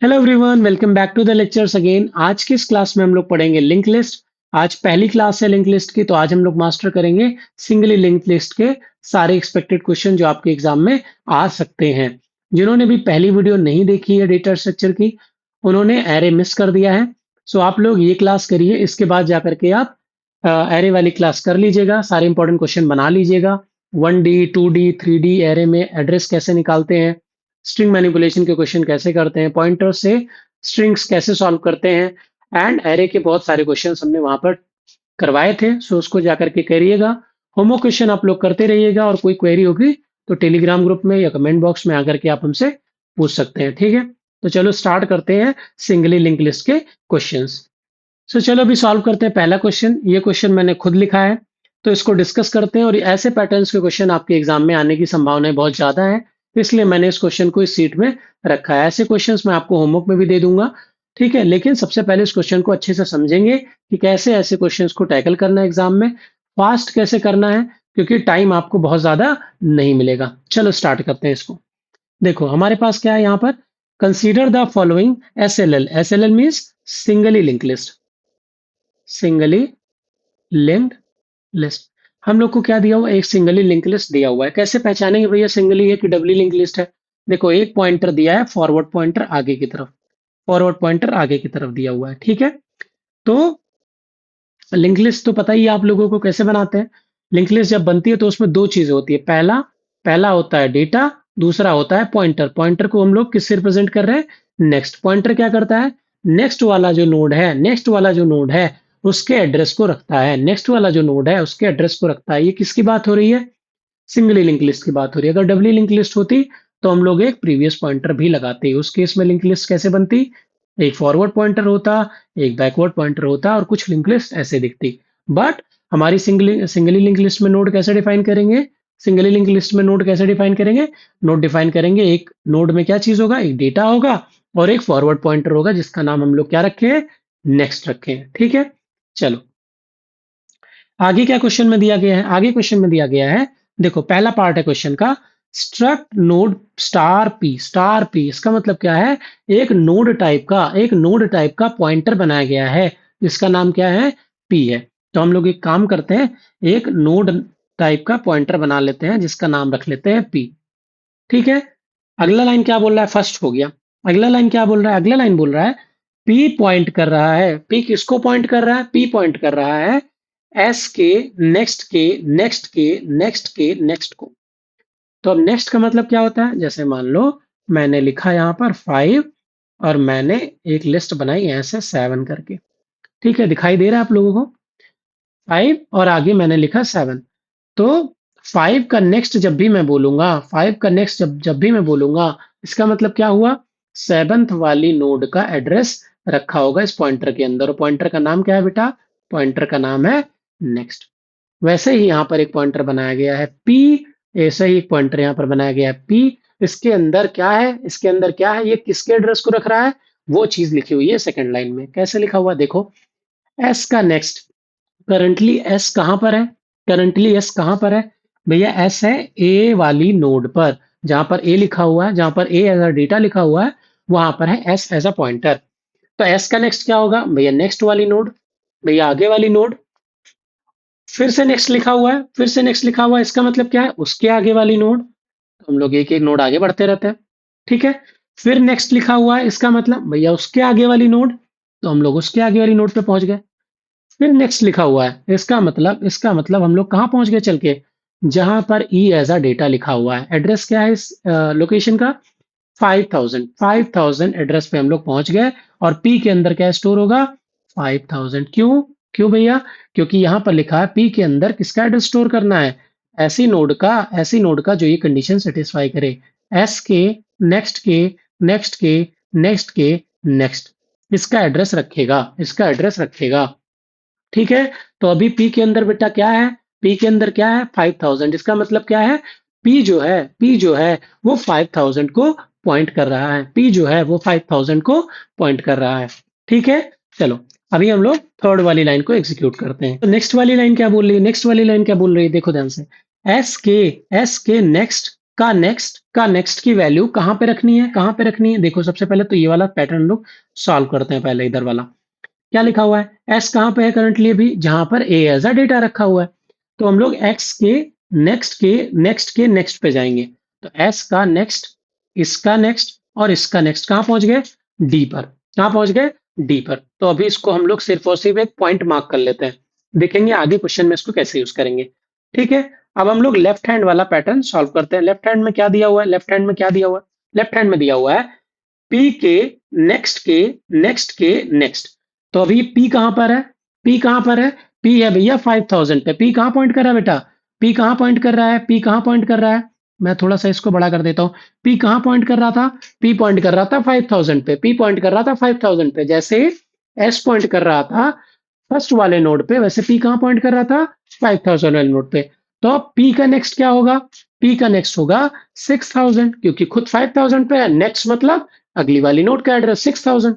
Hello everyone, welcome back to the lectures again. आज की इस क्लास में हम लोग पढ़ेंगे लिंक लिस्ट। आज पहली क्लास है लिंक लिस्ट की, तो आज हम लोग मास्टर करेंगे सिंगली लिंक लिस्ट के सारे एक्सपेक्टेड क्वेश्चन जो आपके एग्जाम में आ सकते हैं। जिन्होंने भी पहली वीडियो नहीं देखी है डेटा स्ट्रक्चर की, उन्होंने एरे मिस कर दिया है। सो आप लोग ये क्लास करिए, इसके बाद जाकर के आप एरे वाली क्लास कर लीजिएगा, सारे इंपॉर्टेंट क्वेश्चन बना लीजिएगा। 1D 2D 3D एरे में एड्रेस कैसे निकालते हैं, स्ट्रिंग मैनिपुलेशन के क्वेश्चन कैसे करते हैं, पॉइंटर से स्ट्रिंग्स कैसे सॉल्व करते हैं, एंड एरे के बहुत सारे क्वेश्चन हमने वहां पर करवाए थे। सो उसको जाकर के करिएगा। होमवर्क क्वेश्चन आप लोग करते रहिएगा, और कोई क्वेरी होगी तो टेलीग्राम ग्रुप में या कमेंट बॉक्स में आकर के आप हमसे पूछ सकते हैं, ठीक है। तो चलो स्टार्ट करते हैं सिंगली लिंक लिस्ट के क्वेश्चंस। सो चलो अभी सॉल्व करते हैं पहला क्वेश्चन। ये क्वेश्चन मैंने खुद लिखा है, तो इसको डिस्कस करते हैं। और ऐसे पैटर्न्स के क्वेश्चन आपके एग्जाम में आने की संभावनाएं बहुत ज्यादा है, तो इसलिए मैंने इस क्वेश्चन को इस सीट में रखा है। ऐसे क्वेश्चंस मैं आपको होमवर्क में भी दे दूंगा, ठीक है। लेकिन सबसे पहले इस क्वेश्चन को अच्छे से समझेंगे कि कैसे ऐसे क्वेश्चंस को टैकल करना है एग्जाम में, फास्ट कैसे करना है, क्योंकि टाइम आपको बहुत ज्यादा नहीं मिलेगा। चलो स्टार्ट करते हैं इसको। देखो हमारे पास क्या है यहाँ पर, consider the following SLL। SLL means singly link list, singly linked list. हम लोग को क्या दिया हुआ है, एक सिंगली लिंक लिस्ट दिया हुआ है। कैसे पहचानेंगे भैया सिंगली है कि डबली लिंक लिस्ट है? देखो एक पॉइंटर दिया है, फॉरवर्ड पॉइंटर आगे की तरफ, फॉरवर्ड पॉइंटर आगे की तरफ दिया हुआ है, ठीक है। तो लिंक लिस्ट तो पता ही है आप लोगों को कैसे बनाते हैं। लिंक लिस्ट जब बनती है तो उसमें दो चीजें होती है। पहला पहला होता है डेटा, दूसरा होता है पॉइंटर। पॉइंटर को हम लोग किससे रिप्रेजेंट कर रहे हैं? नेक्स्ट। पॉइंटर क्या करता है? नेक्स्ट वाला जो नोड है, नेक्स्ट वाला जो नोड है उसके एड्रेस को रखता है। नेक्स्ट वाला जो नोड है उसके एड्रेस को रखता है। ये किसकी बात हो रही है? सिंगली लिंक लिस्ट की बात हो रही है। अगर डबली लिंक लिस्ट होती तो हम लोग एक प्रीवियस पॉइंटर भी लगाते। उस केस में लिंक लिस्ट कैसे बनती? एक फॉरवर्ड पॉइंटर होता, एक बैकवर्ड पॉइंटर होता, और कुछ लिंक लिस्ट ऐसे दिखती। बट हमारी सिंगली लिंक लिस्ट में नोड कैसे डिफाइन करेंगे? सिंगली लिंक लिस्ट में नोड कैसे डिफाइन करेंगे? नोड डिफाइन करेंगे, एक नोड में क्या चीज होगा, एक डेटा होगा और एक फॉरवर्ड पॉइंटर होगा, जिसका नाम हम लोग क्या रखे हैं? नेक्स्ट रखे हैं, ठीक है। चलो आगे क्या क्वेश्चन में दिया गया है? आगे क्वेश्चन में दिया गया है, देखो पहला पार्ट है क्वेश्चन का, struct node star P. Star P इसका मतलब क्या है? एक नोड टाइप का पॉइंटर बनाया गया है जिसका नाम क्या है? पी है। तो हम लोग एक काम करते हैं, एक नोड टाइप का पॉइंटर बना लेते हैं जिसका नाम रख लेते हैं पी, ठीक है। अगला लाइन क्या बोल रहा है? फर्स्ट हो गया। अगला लाइन क्या बोल रहा है? अगला लाइन बोल रहा है पी पॉइंट कर रहा है। पी किसको पॉइंट कर रहा है? पी पॉइंट कर रहा है एस के नेक्स्ट के नेक्स्ट के नेक्स्ट के नेक्स्ट को। तो अब नेक्स्ट का मतलब क्या होता है? जैसे मान लो मैंने लिखा यहाँ पर 5 और मैंने एक लिस्ट बनाई ऐसे 7 करके, ठीक है। दिखाई दे रहा है आप लोगों को? 5 और आगे मैंने लिखा 7। तो 5 का नेक्स्ट जब भी मैं बोलूंगा, 5 का नेक्स्ट जब जब भी मैं बोलूंगा, इसका मतलब क्या हुआ? 7th वाली नोड का एड्रेस रखा होगा इस पॉइंटर के अंदर। और पॉइंटर का नाम क्या है बेटा? पॉइंटर का नाम है नेक्स्ट। वैसे ही यहाँ पर एक पॉइंटर बनाया गया है पी, ऐसे ही एक पॉइंटर यहाँ पर बनाया गया है पी। इसके अंदर क्या है? इसके अंदर क्या है? ये किसके एड्रेस को रख रहा है? वो चीज लिखी हुई है सेकंड लाइन में। कैसे लिखा हुआ देखो, एस का नेक्स्ट। करंटली एस कहां पर है? करंटली एस कहां पर है भैया? एस है ए वाली नोड पर, जहां पर ए लिखा हुआ है, जहां पर ए एज अ डेटा लिखा हुआ है, वहां पर है एस एज अ पॉइंटर। तो एस का नेक्स्ट क्या होगा भैया? नेक्स्ट वाली नोड, भैया आगे वाली नोड। फिर से नेक्स्ट लिखा हुआ है, फिर से नेक्स्ट लिखा हुआ है, इसका मतलब क्या है? उसके आगे वाली नोड। तो हम लोग एक एक नोड आगे बढ़ते रहते हैं, ठीक है। फिर नेक्स्ट लिखा हुआ है, इसका मतलब भैया उसके आगे वाली नोड। तो हम लोग उसके आगे वाली नोड पे पहुंच गए। फिर नेक्स्ट लिखा हुआ है, इसका मतलब हम लोग कहाँ पहुंच गए चल के? जहां पर ई एज अ डेटा लिखा हुआ है। एड्रेस क्या है इस लोकेशन का? 5000 एड्रेस पे हम लोग पहुंच गए। और पी के अंदर क्या स्टोर होगा? 5000। क्यों? क्यों भैया? क्योंकि यहां पर लिखा है पी के अंदर किसका एड्रेस स्टोर करना है? ऐसी नोड का जो ये कंडीशन सेटिस्फाई करे, एस के नेक्स्ट के नेक्स्ट के नेक्स्ट के नेक्स्ट, इसका एड्रेस रखेगा, इसका एड्रेस रखेगा, ठीक है। तो अभी पी के अंदर बेटा क्या है? पी के अंदर क्या है? 5000। इसका मतलब क्या है? पी जो है वो 5000 को पॉइंट कर रहा है। पी जो है वो 5000 को पॉइंट कर रहा है, ठीक है। चलो अभी हम लोग थर्ड वाली लाइन को एग्जीक्यूट करते हैं। तो नेक्स्ट वाली लाइन क्या बोल रही है? नेक्स्ट वाली लाइन क्या बोल रही है? देखो ध्यान से, एस के नेक्स्ट का नेक्स्ट की वैल्यू कहाँ पे रखनी है, कहाँ पे रखनी है? देखो सबसे पहले तो ये वाला पैटर्न लोग सॉल्व करते हैं। पहले इधर वाला क्या लिखा हुआ है, एस कहाँ पे है करंटली अभी, जहां पर ए एज अ डेटा रखा हुआ है। तो हम लोग एक्स के नेक्स्ट पे जाएंगे। तो एस का नेक्स्ट, इसका नेक्स्ट और इसका नेक्स्ट कहाँ पहुंच गए, डी पर। कहाँ पहुंच गए, डी पर। तो अभी इसको हम लोग सिर्फ और सिर्फ एक पॉइंट मार्क कर लेते हैं, देखेंगे आगे क्वेश्चन में इसको कैसे यूज करेंगे। ठीक है, अब हम लोग लेफ्ट हैंड वाला पैटर्न सॉल्व करते हैं। लेफ्ट हैंड में क्या दिया हुआ है, लेफ्ट हैंड में क्या दिया हुआ है, लेफ्ट हैंड में दिया हुआ है पी के नेक्स्ट के नेक्स्ट के नेक्स्ट। तो अभी पी कहां पर है, पी कहां पर है, पी है भैया 5000 पे। पी कहां पॉइंट कर रहा है बेटा, पी कहां पॉइंट कर रहा है, पी कहां पॉइंट कर रहा है। मैं थोड़ा सा इसको बड़ा कर देता हूं। पी कहां पॉइंट कर रहा था, पी पॉइंट कर रहा था 5000 पे। पी पॉइंट कर रहा था 5000 पे, जैसे एस पॉइंट कर रहा था फर्स्ट वाले नोड पे, वैसे पी कहां पॉइंट कर रहा था, 5000 वाले नोड पे। तो पी का नेक्स्ट क्या होगा, पी का नेक्स्ट होगा 6000, क्योंकि खुद 5000 पे है, नेक्स्ट मतलब अगली वाली नोड का एड्रेस 6000।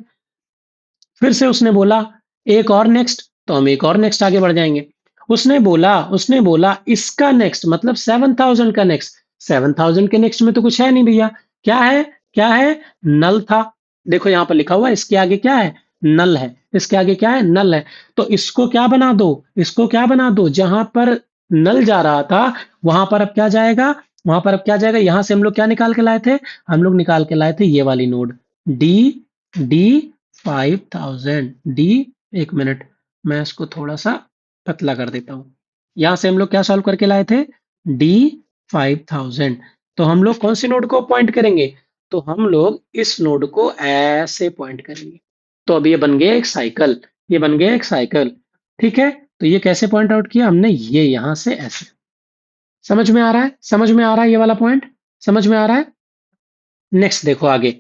फिर से उसने बोला एक और नेक्स्ट, तो हम एक और नेक्स्ट आगे बढ़ जाएंगे। उसने बोला इसका नेक्स्ट मतलब 7000 का नेक्स्ट। 7000 के नेक्स्ट में तो कुछ है नहीं भैया, क्या है, क्या है, नल था। देखो यहां पर लिखा हुआ है इसके आगे क्या है, नल है। इसके आगे क्या है, नल है। तो इसको क्या बना दो, इसको क्या बना दो, जहां पर नल जा रहा था वहां पर अब क्या जाएगा, वहां पर अब क्या जाएगा, यहां से हम लोग क्या निकाल के लाए थे, हम लोग निकाल के लाए थे ये वाली नोड डी, डी 5000 डी। एक मिनट, मैं इसको थोड़ा सा पतला कर देता हूं। यहां से हम लोग क्या सॉल्व करके लाए थे, डी 5000। तो हम लोग कौन सी नोड को पॉइंट करेंगे, तो हम लोग इस नोड को ऐसे पॉइंट करेंगे। तो अब ये बन गया एक साइकिल, ये बन गया एक साइकिल। ठीक है, तो ये कैसे पॉइंट आउट किया हमने, ये यहां से ऐसे। समझ में आ रहा है, समझ में आ रहा है ये वाला पॉइंट, समझ में आ रहा है। नेक्स्ट देखो आगे,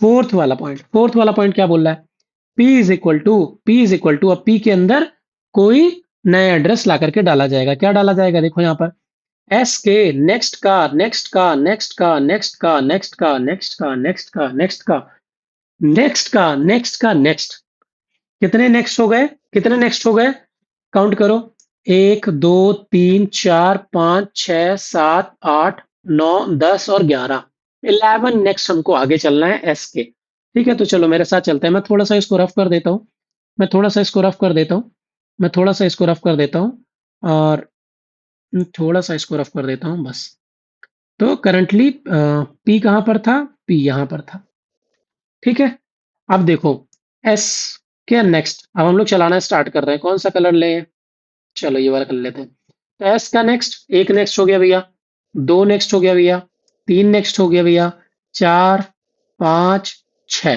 फोर्थ वाला पॉइंट क्या बोल रहा है, P इज इक्वल टू अब P के अंदर कोई नया एड्रेस ला करके डाला जाएगा। क्या डाला जाएगा, देखो यहाँ पर एस के नेक्स्ट का नेक्स्ट का नेक्स्ट का नेक्स्ट का नेक्स्ट का नेक्स्ट का नेक्स्ट का नेक्स्ट का नेक्स्ट का नेक्स्ट का नेक्स्ट। कितने नेक्स्ट हो गए, कितने नेक्स्ट हो गए, काउंट करो, 1 2 3 4 5 6 7 8 9 10 और 11। 11 नेक्स्ट हमको आगे चलना है एस के। ठीक है, तो चलो मेरे साथ चलते हैं। मैं थोड़ा सा इसको रफ कर देता हूँ, मैं थोड़ा सा इसको रफ कर देता हूँ, मैं थोड़ा सा इसको रफ कर देता हूँ, और थोड़ा सा इसको रफ कर देता हूँ बस। तो करंटली पी कहाँ पर था, पी यहाँ पर था। ठीक है, अब देखो एस के नेक्स्ट, अब हम लोग चलाना स्टार्ट कर रहे हैं। कौन सा कलर लें, चलो ये वाला कर लेते हैं। तो एस का नेक्स्ट, एक नेक्स्ट हो गया भैया, दो नेक्स्ट हो गया भैया, तीन नेक्स्ट हो गया भैया, चार, पांच, छ।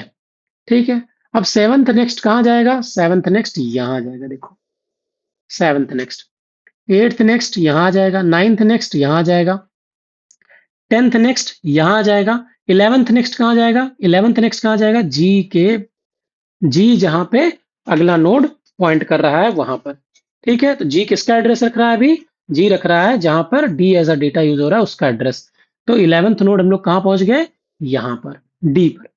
ठीक है, अब सेवंथ नेक्स्ट कहाँ जाएगा, सेवंथ नेक्स्ट यहां जाएगा। देखो सेवंथ नेक्स्ट, एट्थ नेक्स्ट यहां जाएगा, नाइन्थ नेक्स्ट यहां जाएगा, टेंथ नेक्स्ट यहां जाएगा, इलेवेंथ नेक्स्ट कहाँ जाएगा, इलेवेंथ नेक्स्ट कहाँ जाएगा, जी के, जी जहां पे अगला नोड पॉइंट कर रहा है वहां पर। ठीक है, तो जी किसका एड्रेस रख रहा है अभी, जी रख रहा है जहां पर D as a data use हो रहा है उसका एड्रेस। तो इलेवेंथ नोड हम लोग कहां पहुंच गए, यहां पर, डी पर।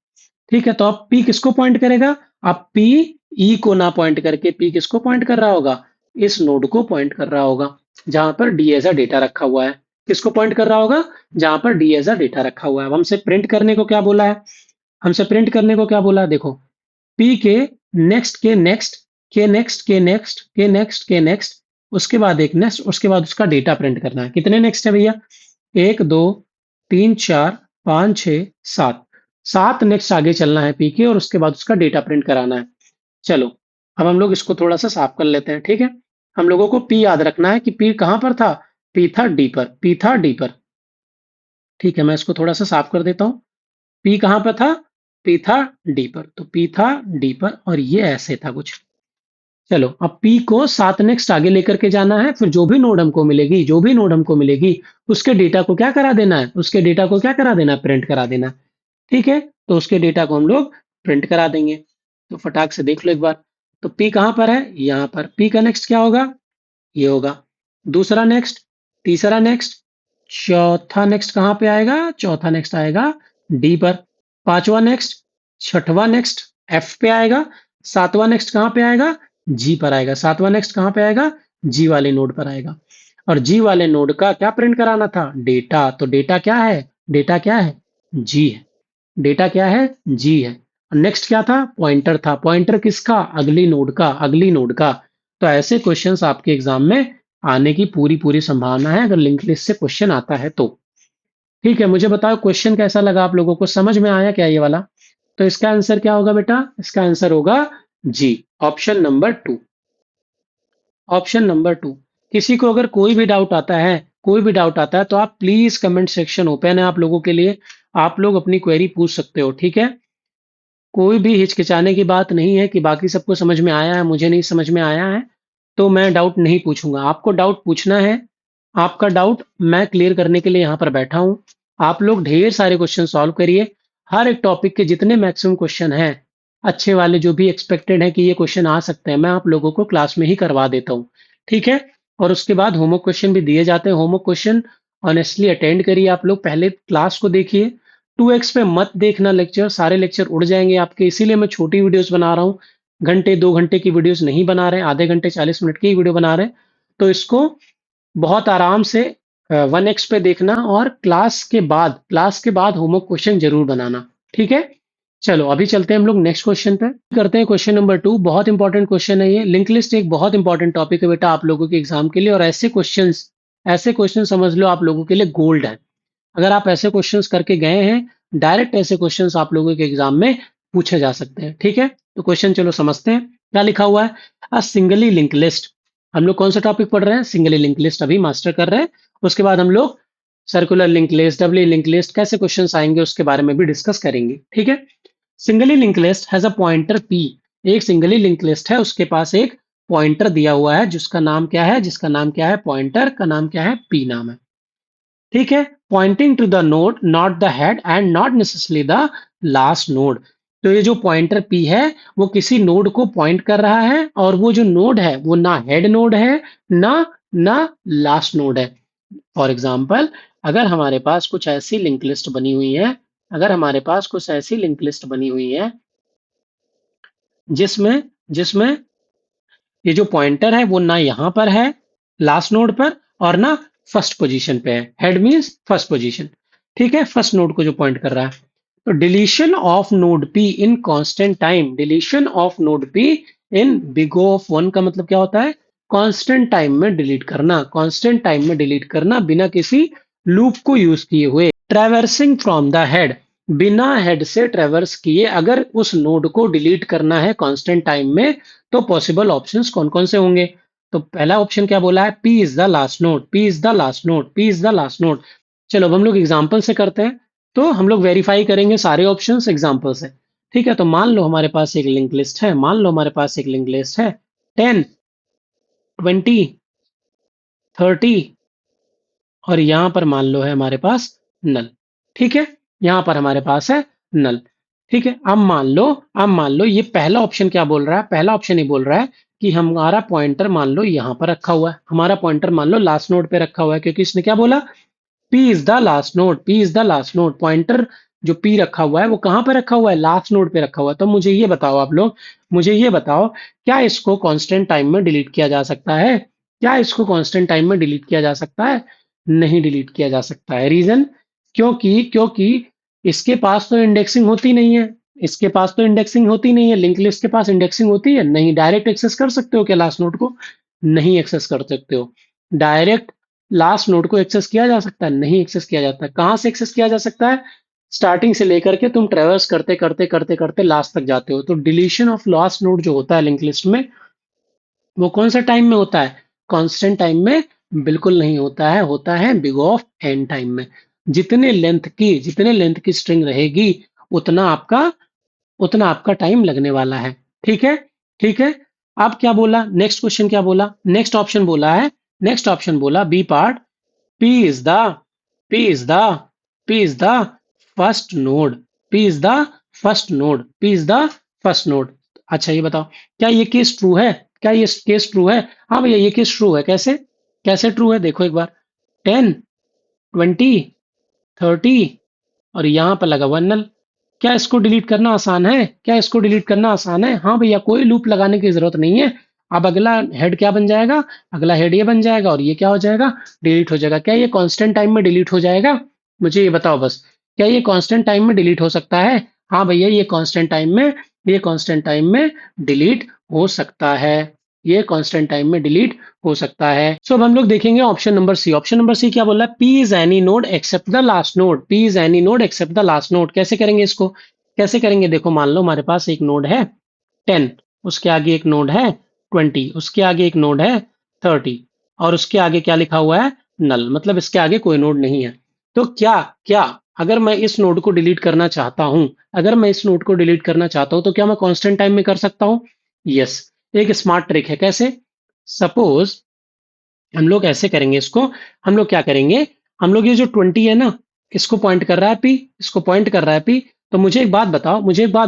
ठीक है, तो अब पी किसको पॉइंट करेगा, अब पी ई को ना पॉइंट करके पी किसको पॉइंट कर रहा होगा, इस नोड को पॉइंट कर रहा होगा जहां पर डी एज अ डेटा रखा हुआ है। किसको पॉइंट कर रहा होगा, जहां पर डी एज अ डेटा रखा हुआ है। अब हमसे प्रिंट करने को क्या बोला है, हमसे प्रिंट करने को क्या बोला है, देखो पी के नेक्स्ट के नेक्स्ट के नेक्स्ट के नेक्स्ट के नेक्स्ट के नेक्स्ट, उसके बाद एक नेक्स्ट, उसके बाद उसका डेटा प्रिंट करना है। कितने नेक्स्ट है भैया, 1 2 3 4 5 6 7, 7 नेक्स्ट आगे चलना है पी के, और उसके बाद उसका डेटा प्रिंट कराना है। चलो अब हम लोग इसको थोड़ा सा साफ कर लेते हैं। ठीक है, हम लोगों को पी याद रखना है कि पी कहां पर था, पी था डी पर, पी था डी पर। ठीक है, मैं इसको थोड़ा सा साफ कर देता हूं। पी कहां पर था, पी था डी पर, तो पी था डी पर और ये ऐसे था कुछ। चलो अब पी को 7 नेक्स्ट आगे लेकर के जाना है, फिर जो भी नोड हमको मिलेगी, जो भी नोड हमको मिलेगी उसके डेटा को क्या करा देना है, उसके डेटा को क्या करा देना है, प्रिंट करा देना है। ठीक है, तो उसके डेटा को हम लोग प्रिंट करा देंगे। तो फटाक से देख लो एक बार, तो पी कहां पर है, यहां पर। पी का नेक्स्ट क्या होगा, ये होगा। दूसरा नेक्स्ट, तीसरा नेक्स्ट, चौथा नेक्स्ट कहां पे आएगा, चौथा नेक्स्ट आएगा डी पर। पांचवा नेक्स्ट, छठवां नेक्स्ट एफ पे आएगा। सातवां नेक्स्ट कहां पे आएगा, जी पर आएगा। सातवां नेक्स्ट कहां पे आएगा, जी वाले नोड पर आएगा। और जी वाले नोड का क्या प्रिंट कराना था? डेटा। तो डेटा क्या है? डेटा क्या है? जी है। डेटा क्या है? जी है। नेक्स्ट क्या था? पॉइंटर था। पॉइंटर किसका? अगली नोड का, अगली नोड का। तो ऐसे क्वेश्चंस आपके एग्जाम में आने की पूरी पूरी संभावना है अगर लिंक लिस्ट से क्वेश्चन आता है तो। ठीक है, मुझे बताओ क्वेश्चन कैसा लगा आप लोगों को, समझ में आया क्या ये वाला? तो इसका आंसर क्या होगा बेटा? इसका आंसर होगा जी, option number two. Option number two. किसी को अगर कोई भी डाउट आता है, कोई भी डाउट आता है तो आप प्लीज कमेंट सेक्शन ओपन है आप लोगों के लिए। आप लोग अपनी क्वेरी पूछ सकते हो, ठीक है? कोई भी हिचकिचाने की बात नहीं है कि बाकी सबको समझ में आया है, मुझे नहीं समझ में आया है, तो मैं डाउट नहीं पूछूंगा। आपको डाउट पूछना है, आपका डाउट मैं क्लियर करने के लिए यहाँ पर बैठा हूँ। आप लोग ढेर सारे क्वेश्चन सॉल्व करिए। हर एक टॉपिक के जितने मैक्सिमम क्वेश्चन हैं, अच्छे वाले जो भी एक्सपेक्टेड है कि ये क्वेश्चन आ सकते हैं, मैं आप लोगों को क्लास में ही करवा देता हूँ। ठीक है? और उसके बाद होमवर्क क्वेश्चन भी दिए जाते हैं। होमवर्क क्वेश्चन ऑनेस्टली अटेंड करिए, आप लोग पहले क्लास को देखिए। 2x पे मत देखना लेक्चर, सारे लेक्चर उड़ जाएंगे आपके, इसीलिए मैं छोटी वीडियोस बना रहा हूँ। घंटे 2 घंटे की वीडियोस नहीं बना रहे, आधे घंटे 40 मिनट की वीडियो बना रहे हैं। तो इसको बहुत आराम से 1x पे देखना और क्लास के बाद होमवर्क क्वेश्चन जरूर बनाना। ठीक है? चलो अभी चलते हैं हम लोग नेक्स्ट क्वेश्चन पे, करते हैं क्वेश्चन नंबर 2। बहुत इंपॉर्टेंट क्वेश्चन है ये। लिंक लिस्ट एक बहुत इंपॉर्टेंट टॉपिक है बेटा आप लोगों के एग्जाम के लिए, और ऐसे क्वेश्चन समझ लो आप लोगों के लिए गोल्ड है। अगर आप ऐसे क्वेश्चंस करके गए हैं, डायरेक्ट ऐसे क्वेश्चंस आप लोगों के एग्जाम में पूछे जा सकते हैं। ठीक है? तो क्वेश्चन चलो समझते हैं क्या लिखा हुआ है। A singly link list. हम लोग कौन सा टॉपिक पढ़ रहे हैं? सिंगली लिंक लिस्ट अभी मास्टर कर रहे हैं। उसके बाद हम लोग circular link list, doubly link list, कैसे क्वेश्चंस आएंगे उसके बारे में भी डिस्कस करेंगे। ठीक है? Singly link list has a pointer P. एक सिंगली लिंक लिस्ट है, उसके पास एक पॉइंटर दिया हुआ है जिसका नाम क्या है? जिसका नाम क्या है? पॉइंटर का नाम क्या है? पी नाम है। ठीक है? Pointing to the node not the head and not necessarily the last node. तो ये जो पॉइंटर पी है वो किसी नोड को पॉइंट कर रहा है, और वो जो नोड है वो ना हेड नोड है, ना ना लास्ट नोड है। फॉर एग्जाम्पल, अगर हमारे पास कुछ ऐसी लिंक लिस्ट बनी हुई है, अगर हमारे पास कुछ ऐसी लिंक लिस्ट बनी हुई है जिसमें जिसमें ये जो पॉइंटर है वो ना यहाँ पर है लास्ट नोड पर, और ना फर्स्ट पोजीशन पे है। Head means first position. ठीक है? फर्स्ट नोड को जो पॉइंट कर रहा है। तो deletion of node P in constant time, deletion of node P in big O of 1 का मतलब क्या होता है? कांस्टेंट टाइम में डिलीट करना, कांस्टेंट टाइम में डिलीट करना बिना किसी लूप को यूज किए हुए। ट्रैवर्सिंग फ्रॉम द हेड, बिना हेड से ट्रैवर्स किए अगर उस नोड को डिलीट करना है कांस्टेंट टाइम में, तो पॉसिबल ऑप्शंस कौन कौन से होंगे? तो पहला ऑप्शन क्या बोला है? P is the last node, P is the last node, P is the last node. चलो अब हम लोग एग्जाम्पल से करते हैं। तो हम लोग वेरीफाई करेंगे सारे ऑप्शंस एग्जाम्पल से। ठीक है? तो मान लो हमारे पास एक लिंक लिस्ट है, मान लो हमारे पास एक लिंक लिस्ट है 10, 20, 30, और यहां पर मान लो है हमारे पास नल। ठीक है? यहां पर हमारे पास है नल। ठीक है? अब मान लो ये पहला ऑप्शन क्या बोल रहा है? पहला ऑप्शन ये बोल रहा है कि हमारा पॉइंटर मान लो यहां पर रखा हुआ है, हमारा पॉइंटर मान लो लास्ट नोड पे रखा हुआ है, क्योंकि इसने क्या बोला? P is the last node, P is the last node. Pointer जो पी रखा हुआ है वो कहां पे रखा हुआ है? लास्ट नोड पे रखा हुआ है। तो मुझे ये बताओ आप लोग, मुझे ये बताओ, क्या इसको कांस्टेंट टाइम में डिलीट किया जा सकता है? क्या इसको कांस्टेंट टाइम में डिलीट किया जा सकता है? नहीं डिलीट किया जा सकता है। रीजन? क्योंकि इसके पास तो इंडेक्सिंग होती नहीं है। इसके पास तो इंडेक्सिंग होती नहीं है। लिंक लिस्ट के पास इंडेक्सिंग होती है? नहीं। डायरेक्ट एक्सेस कर सकते हो क्या लास्ट नोड को? नहीं एक्सेस कर सकते हो। डायरेक्ट लास्ट नोड को एक्सेस किया जा सकता है? नहीं एक्सेस किया जाता है। कहां से एक्सेस किया जा सकता है? स्टार्टिंग से लेकर के तुम ट्रेवर्स करते करते करते करते लास्ट तक जाते हो। तो डिलीशन ऑफ लास्ट नोड जो होता है लिंक लिस्ट में, वो कौन सा टाइम में होता है? कांस्टेंट टाइम में बिल्कुल नहीं होता है, होता है बिग ऑफ एन टाइम में। जितने लेंथ की स्ट्रिंग रहेगी, उतना आपका उतना आपका टाइम लगने वाला है। ठीक है? ठीक है? अब क्या बोला? नेक्स्ट क्वेश्चन क्या बोला? नेक्स्ट ऑप्शन बोला है, नेक्स्ट ऑप्शन बोला B part, P is the P is the P is the first node, P is the first node, P is the first node। अच्छा ये बताओ, क्या ये केस ट्रू है? क्या ये केस ट्रू है? हाँ भैया ये केस ट्रू है। कैसे? कैसे ट्रू है देखो एक बार। 10, 20, 30, और यहाँ पर लगा हुआ नल। क्या इसको डिलीट करना आसान है? क्या इसको डिलीट करना आसान है? हाँ भैया कोई लूप लगाने की जरूरत नहीं है। अब अगला हेड क्या बन जाएगा, अगला हेड ये बन जाएगा और ये क्या हो जाएगा, डिलीट हो जाएगा। क्या ये कांस्टेंट टाइम में डिलीट हो जाएगा? मुझे ये बताओ बस, क्या ये कांस्टेंट टाइम में डिलीट हो सकता है? हाँ भैया, ये कांस्टेंट टाइम में डिलीट हो सकता है, ये कांस्टेंट टाइम में डिलीट हो सकता है। सो अब हम लोग देखेंगे option number C. Option number C क्या बोल रहा है? P is any node except the last node. P is any node except the last node. कैसे करेंगे इसको? कैसे करेंगे? देखो, मान लो हमारे पास एक नोड है 10, उसके आगे एक नोड है 20, उसके आगे एक नोड है 30, और उसके आगे क्या लिखा हुआ है? नल, मतलब इसके आगे कोई नोड नहीं है। तो क्या क्या अगर मैं इस नोड को डिलीट करना चाहता हूं, अगर मैं इस नोड को डिलीट करना चाहता हूं, तो क्या मैं कांस्टेंट टाइम में कर सकता हूं? यस। एक स्मार्ट ट्रिक है। कैसे? सपोज हम लोग ऐसे करेंगे इसको, हम लोग क्या करेंगे, हम लोग ये जो 20 है ना, इसको पॉइंट कर रहा है पी, इसको पॉइंट कर रहा है पी। तो मुझे एक बात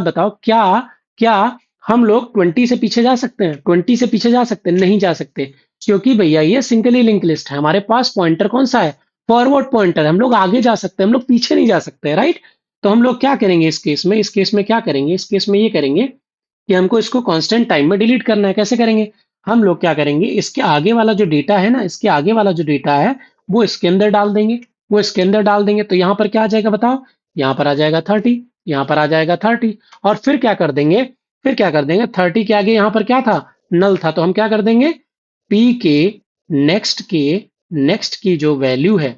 बताओ, क्या क्या हम लोग 20 से पीछे जा सकते हैं? 20 से पीछे जा सकते हैं? नहीं जा सकते, क्योंकि भैया ये सिंगली लिंक लिस्ट है। हमारे पास पॉइंटर कौन सा है? Forward pointer. हम लोग आगे जा सकते हैं, हम लोग पीछे नहीं जा सकते, राइट? तो हम लोग क्या करेंगे इस केस में? इस केस में क्या करेंगे? इस केस में ये करेंगे कि हमको इसको कांस्टेंट टाइम में डिलीट करना है। कैसे करेंगे? हम लोग क्या करेंगे, इसके आगे वाला जो डेटा है ना, इसके आगे वाला जो डेटा है वो इसके अंदर डाल देंगे, वो इसके अंदर डाल देंगे। तो यहाँ पर क्या आ जाएगा बताओ? यहाँ पर आ जाएगा 30, यहाँ पर आ जाएगा 30, और फिर क्या कर देंगे? फिर क्या कर देंगे? 30 के आगे यहाँ पर क्या था? नल था। तो हम क्या कर देंगे? पी के नेक्स्ट की जो वैल्यू है,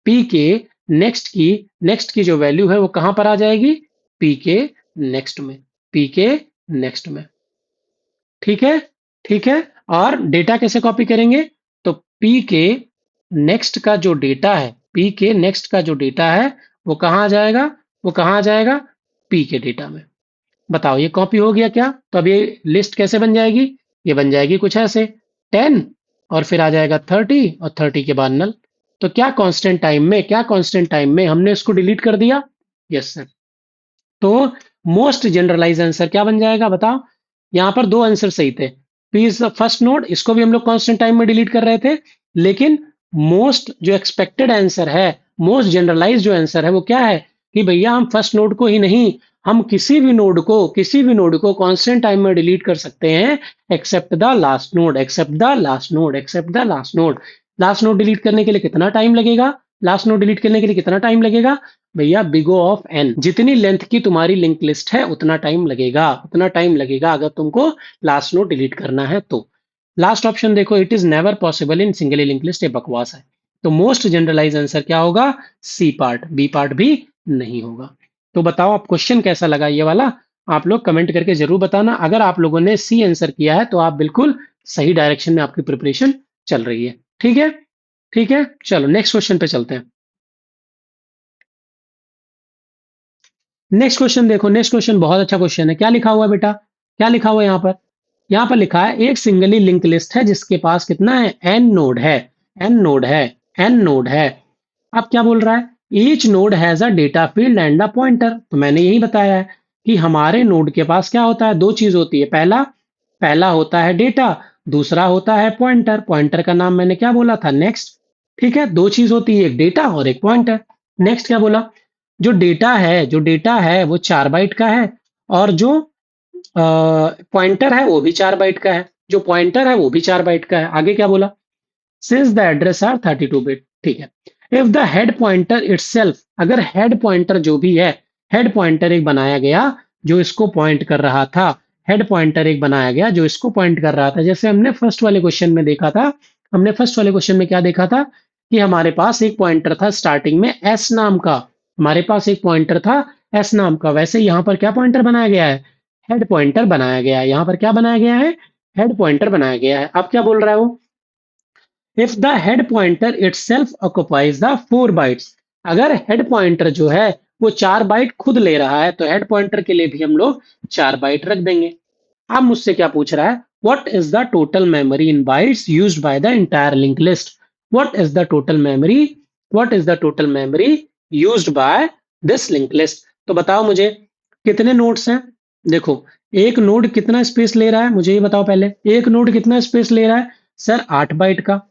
पी के नेक्स्ट की जो वैल्यू है वो कहां पर आ जाएगी? पी के नेक्स्ट में, पी के नेक्स्ट में। ठीक है, ठीक है। और डेटा कैसे कॉपी करेंगे? तो पी के नेक्स्ट का जो डेटा है, पी के नेक्स्ट का जो डेटा है वो कहाँ आ जाएगा? वो कहाँ आ जाएगा? पी के डेटा में। बताओ, ये कॉपी हो गया क्या? तो अब ये लिस्ट कैसे बन जाएगी? ये बन जाएगी कुछ ऐसे, 10 और फिर आ जाएगा 30 और 30 के बाद नल। तो क्या कांस्टेंट टाइम में हमने इसको डिलीट कर दिया? Yes sir. तो मोस्ट जनरलाइज आंसर क्या बन जाएगा बताओ? यहां पर दो आंसर सही थे। P is the first node, इसको भी हम लोग कांस्टेंट टाइम में डिलीट कर रहे थे, लेकिन मोस्ट जो एक्सपेक्टेड आंसर है, मोस्ट जनरलाइज जो आंसर है वो क्या है कि भैया हम फर्स्ट नोड को ही नहीं, हम किसी भी नोड को कांस्टेंट टाइम में डिलीट कर सकते हैं, except the last node, except the last node, except the last node. Last node delete करने के लिए कितना टाइम लगेगा? लास्ट नोड डिलीट करने के लिए कितना टाइम लगेगा? भैया बिग O ऑफ एन, जितनी लेंथ की तुम्हारी लिंक लिस्ट है उतना टाइम लगेगा, उतना टाइम लगेगा अगर तुमको लास्ट नोड डिलीट करना है तो। लास्ट ऑप्शन देखो, it is never possible in singly link list, ये बकवास है। तो मोस्ट जनरलाइज आंसर क्या होगा? सी पार्ट, बी पार्ट भी नहीं होगा। तो बताओ आप, क्वेश्चन कैसा लगा ये वाला? आप लोग कमेंट करके जरूर बताना। अगर आप लोगों ने सी आंसर किया है तो आप बिल्कुल सही डायरेक्शन में आपकी प्रिपरेशन चल रही है। ठीक है, ठीक है, चलो नेक्स्ट क्वेश्चन पे चलते हैं। नेक्स्ट क्वेश्चन देखो, नेक्स्ट क्वेश्चन बहुत अच्छा क्वेश्चन है। क्या लिखा हुआ है बेटा? क्या लिखा हुआ है यहाँ पर? यहाँ पर लिखा है एक सिंगली लिंक लिस्ट है जिसके पास कितना है? एन नोड है, एन नोड है, एन नोड है। अब क्या बोल रहा है? Each node has a data field and a pointer. तो मैंने यही बताया है कि हमारे नोड के पास क्या होता है? दो चीज होती है। पहला पहला होता है डेटा, दूसरा होता है पॉइंटर। पॉइंटर का नाम मैंने क्या बोला था? नेक्स्ट। ठीक है, दो चीज होती है, एक डेटा और एक पॉइंटर। नेक्स्ट क्या बोला? जो डेटा है वो 4 बाइट का है, और जो पॉइंटर है वो भी 4 बाइट का है, जो पॉइंटर है वो भी 4 बाइट का है। आगे क्या बोला? Since the address are 32 bit. ठीक है। If the head pointer itself, अगर हेड पॉइंटर जो भी है, हेड पॉइंटर एक बनाया गया जो इसको पॉइंट कर रहा था, हेड पॉइंटर एक बनाया गया जो इसको पॉइंट कर रहा था, जैसे हमने फर्स्ट वाले क्वेश्चन में देखा था। हमने फर्स्ट वाले क्वेश्चन में क्या देखा था कि हमारे पास एक पॉइंटर था स्टार्टिंग में एस नाम का, हमारे पास एक पॉइंटर था एस नाम का। वैसे यहाँ पर क्या पॉइंटर बनाया गया है? हेड पॉइंटर बनाया गया है। यहाँ पर क्या बनाया गया है? हेड पॉइंटर बनाया गया है। अब क्या बोल रहा है वो? If the head pointer itself occupies the 4 bytes, अगर हेड पॉइंटर जो है वो 4 बाइट खुद ले रहा है, तो हेड पॉइंटर के लिए भी हम लोग 4 बाइट रख देंगे। अब मुझसे क्या पूछ रहा है? What is the total memory in bytes used by the entire link list? What is the total memory, what is the total memory used by this link list? तो बताओ मुझे, कितने नोड्स हैं? देखो, एक नोड कितना स्पेस ले रहा है मुझे ये बताओ पहले। एक नोड कितना स्पेस ले रहा है? सर 8 बाइट का,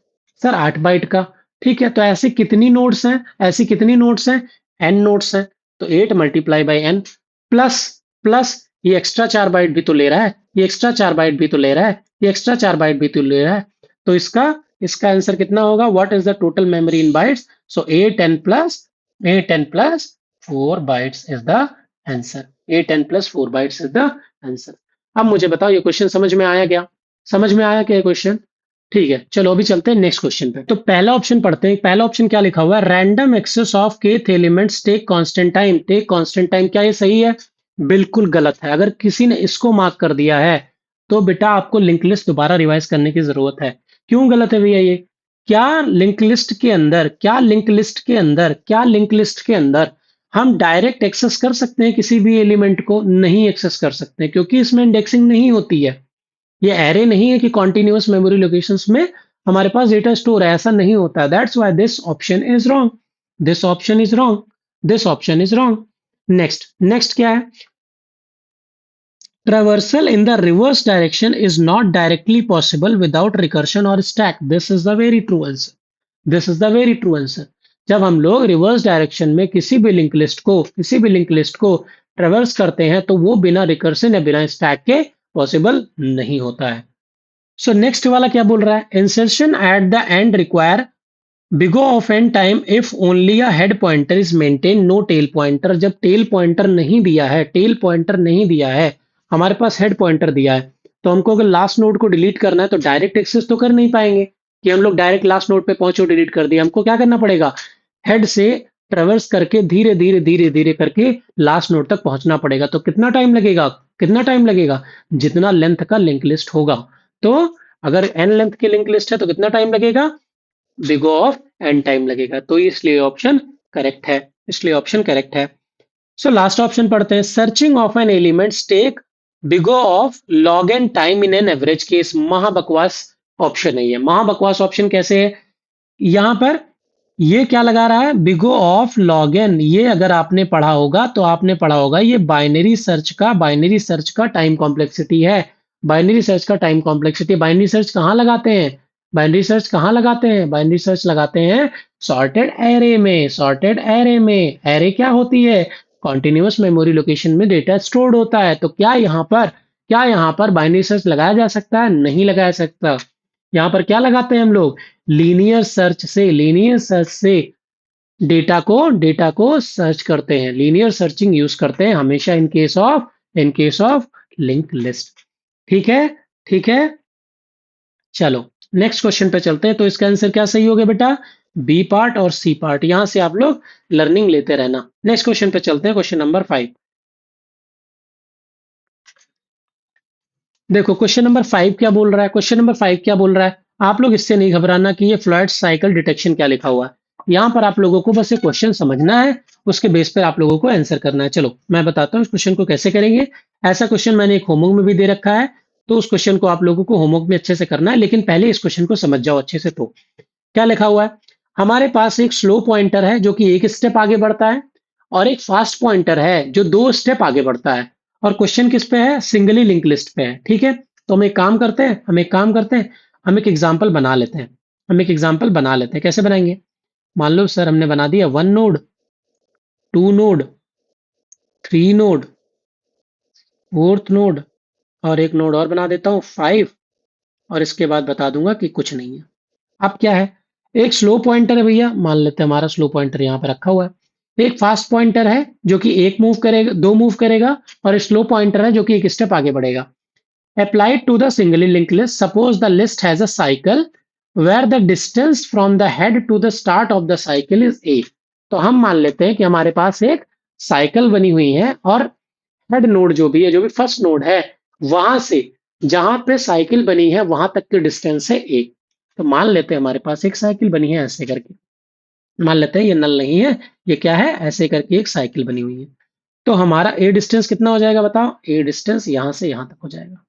सर 8 बाइट का। ठीक है, तो ऐसे कितनी नोड्स हैं? ऐसी कितनी नोड्स हैं? एन नोड्स हैं। तो 8 multiply by n, plus plus ये एक्स्ट्रा 4 बाइट भी तो ले रहा है, ये एक्स्ट्रा 4 बाइट भी तो ले रहा है, ये एक्स्ट्रा 4 बाइट भी तो ले रहा है। तो इसका इसका आंसर कितना होगा? What is the total memory in bytes? So 8n plus 4 bytes is the answer. 8n plus 4 bytes is the answer. अब मुझे बताओ ये क्वेश्चन समझ में आया क्या? समझ में आया क्या ये क्वेश्चन? ठीक है, चलो अभी चलते हैं नेक्स्ट क्वेश्चन पे। तो पहला ऑप्शन पढ़ते हैं। पहला ऑप्शन क्या लिखा हुआ है? Random access of kth elements take constant time. Take constant time, क्या ये सही है? बिल्कुल गलत है। अगर किसी ने इसको मार्क कर दिया है तो बेटा आपको लिंक लिस्ट दोबारा रिवाइज करने की जरूरत है। क्यों गलत है भैया ये? क्या लिंक लिस्ट के अंदर हम डायरेक्ट एक्सेस कर सकते हैं किसी भी एलिमेंट को? नहीं एक्सेस कर सकते क्योंकि इसमें इंडेक्सिंग नहीं होती है। ये एरे नहीं है कि कॉन्टिन्यूअस मेमोरी लोकेशंस में हमारे पास डेटा स्टोर है, ऐसा नहीं होता। That's why this option is wrong. This option is wrong. This option is wrong. Next next क्या है? Traversal in the reverse direction is not directly possible without recursion or stack. This is the very true answer. This is the very true answer. जब हम लोग reverse direction में किसी भी link list को ट्रेवर्स करते हैं तो वो बिना रिकर्सन या बिना स्टैक के पॉसिबल नहीं होता है। सो नेक्स्ट वाला क्या बोल रहा है? Insertion at the end require big O of n time if only a head pointer is maintain, no tail pointer. जब टेल पॉइंटर नहीं दिया है, हमारे पास हेड पॉइंटर दिया है, तो हमको अगर लास्ट नोड को डिलीट करना है तो डायरेक्ट एक्सेस तो कर नहीं पाएंगे कि हम लोग डायरेक्ट लास्ट नोड पे पहुंचे और डिलीट कर दिया। हमको क्या करना पड़ेगा? हेड से ट्रेवर्स करके धीरे धीरे धीरे धीरे करके लास्ट नोड तक पहुंचना पड़ेगा। तो कितना टाइम लगेगा? कितना टाइम लगेगा? जितना लेंथ का लिंक लिस्ट होगा। तो अगर एन लेंथ की लिंक लिस्ट है तो कितना टाइम लगेगा? बिग ऑफ एन टाइम लगेगा। तो इसलिए ऑप्शन करेक्ट है। इसलिए ऑप्शन करेक्ट है। सो लास्ट ऑप्शन पढ़ते हैं। Searching of an elements take big O of log n time in an average case. महाबकवास ऑप्शन है ये। महाबकवास ऑप्शन कैसे है? यहां पर ये क्या लगा रहा है? Big O of log n. ये अगर आपने पढ़ा होगा तो आपने पढ़ा होगा ये बाइनरी सर्च का टाइम कॉम्प्लेक्सिटी है। बाइनरी सर्च का टाइम कॉम्प्लेक्सिटी। बाइनरी सर्च कहाँ लगाते हैं? बाइनरी सर्च कहाँ लगाते हैं? बाइनरी सर्च लगाते हैं सॉर्टेड एरे में। सॉर्टेड एरे में एरे क्या होती है? कॉन्टिन्यूअस मेमोरी लोकेशन में डेटा स्टोर्ड होता है। तो क्या यहाँ पर बाइनरी सर्च लगाया जा सकता है? नहीं लगाया सकता। यहाँ पर क्या लगाते हैं हम लोग? लीनियर सर्च से डेटा को सर्च करते हैं। लीनियर सर्चिंग यूज करते हैं हमेशा in case of link list. ठीक है? ठीक है, चलो नेक्स्ट क्वेश्चन पे चलते हैं। तो इसका आंसर क्या सही हो गया बेटा? बी पार्ट और सी पार्ट। यहां से आप लोग लर्निंग लेते रहना। नेक्स्ट क्वेश्चन पे चलते हैं, क्वेश्चन नंबर 5। देखो क्वेश्चन नंबर 5 क्या बोल रहा है? क्वेश्चन नंबर 5 क्या बोल रहा है? आप लोग इससे नहीं घबराना कि ये फ्लड साइकिल डिटेक्शन क्या लिखा हुआ है। यहाँ पर आप लोगों को बस ये क्वेश्चन समझना है, उसके बेस पर आप लोगों को आंसर करना है। चलो मैं बताता हूँ इस क्वेश्चन को कैसे करेंगे। ऐसा क्वेश्चन मैंने एक होमवर्क में भी दे रखा है, तो उस क्वेश्चन को आप लोगों को होमवर्क में अच्छे से करना है। लेकिन पहले इस क्वेश्चन को समझ जाओ अच्छे से। तो क्या लिखा हुआ है? हमारे पास एक स्लो पॉइंटर है जो कि एक स्टेप आगे बढ़ता है, और एक फास्ट पॉइंटर है जो 2 स्टेप आगे बढ़ता है। और क्वेश्चन किस पे है? सिंगली लिंक लिस्ट पे है। ठीक है, तो हम एक एग्जाम्पल बना लेते हैं। कैसे बनाएंगे? मान लो सर हमने बना दिया 1 node, 2 node, 3 node, 4th node, और एक नोड और बना देता हूँ 5, और इसके बाद बता दूंगा कि कुछ नहीं है। अब क्या है? एक स्लो पॉइंटर है भैया, मान लेते हैं हमारा स्लो पॉइंटर यहाँ पे रखा हुआ है। एक फास्ट पॉइंटर है जो कि एक मूव करेगा, 2 मूव करेगा, और एक स्लो पॉइंटर है जो कि एक स्टेप आगे बढ़ेगा। Applied to the singly linked list, suppose the list has a cycle where the distance from the head to the start of the cycle is a। तो हम मान लेते हैं कि हमारे पास एक साइकिल बनी हुई है, और हेड नोड जो भी है, जो भी फर्स्ट नोड है, वहां से जहां पे साइकिल बनी है वहां तक की डिस्टेंस है एक। तो मान लेते हैं हमारे पास एक साइकिल बनी है ऐसे करके। मान लेते हैं ये नल नहीं है, ये क्या है? ऐसे करके एक साइकिल बनी हुई है। तो हमारा ए डिस्टेंस कितना हो जाएगा बताओ? ए डिस्टेंस यहां से यहां तक हो जाएगा।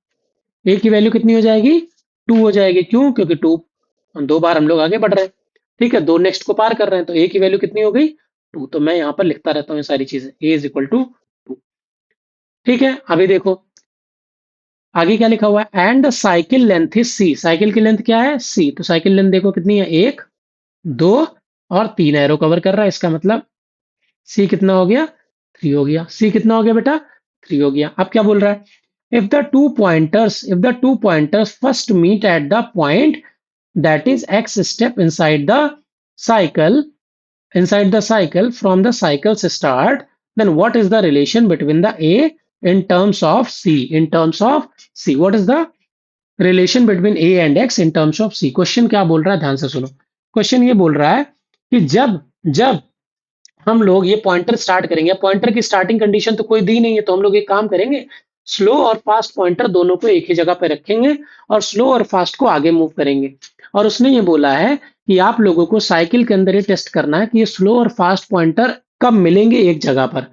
ए की वैल्यू कितनी हो जाएगी? 2 हो जाएगी। क्यों? क्योंकि 2 2 बार हम लोग आगे बढ़ रहे हैं। ठीक है, 2 नेक्स्ट को पार कर रहे हैं, तो ए की वैल्यू कितनी हो गई? 2। तो मैं यहाँ पर लिखता रहता हूँ ये सारी चीजें। ए इज इक्वल टू 2। ठीक है, अभी देखो आगे क्या लिखा हुआ है? And cycle length is C. Cycle की लेंथ क्या है? सी। तो साइकिल लेंथ देखो कितनी है? 1, 2 और 3 एरो कवर कर रहा है। इसका मतलब सी कितना हो गया? 3 हो गया। सी कितना हो गया बेटा? 3 हो गया। अब क्या बोल रहा है, if the two pointers first meet at the point that is x step cycle inside the cycle from the cycle's start, then what is the relation between the a in terms of c, what is the relation between a and x in terms of c? Question क्या बोल रहा है, ध्यान से सुनो। Question ये बोल रहा है कि जब जब हम लोग ये पॉइंटर स्टार्ट करेंगे, पॉइंटर की स्टार्टिंग कंडीशन तो कोई दी नहीं है, तो हम लोग एक काम करेंगे, स्लो और फास्ट पॉइंटर दोनों को एक ही जगह पे रखेंगे और स्लो और फास्ट को आगे मूव करेंगे। और उसने ये बोला है कि आप लोगों को साइकिल के अंदर ये टेस्ट करना है कि ये स्लो और फास्ट पॉइंटर कब मिलेंगे एक जगह पर।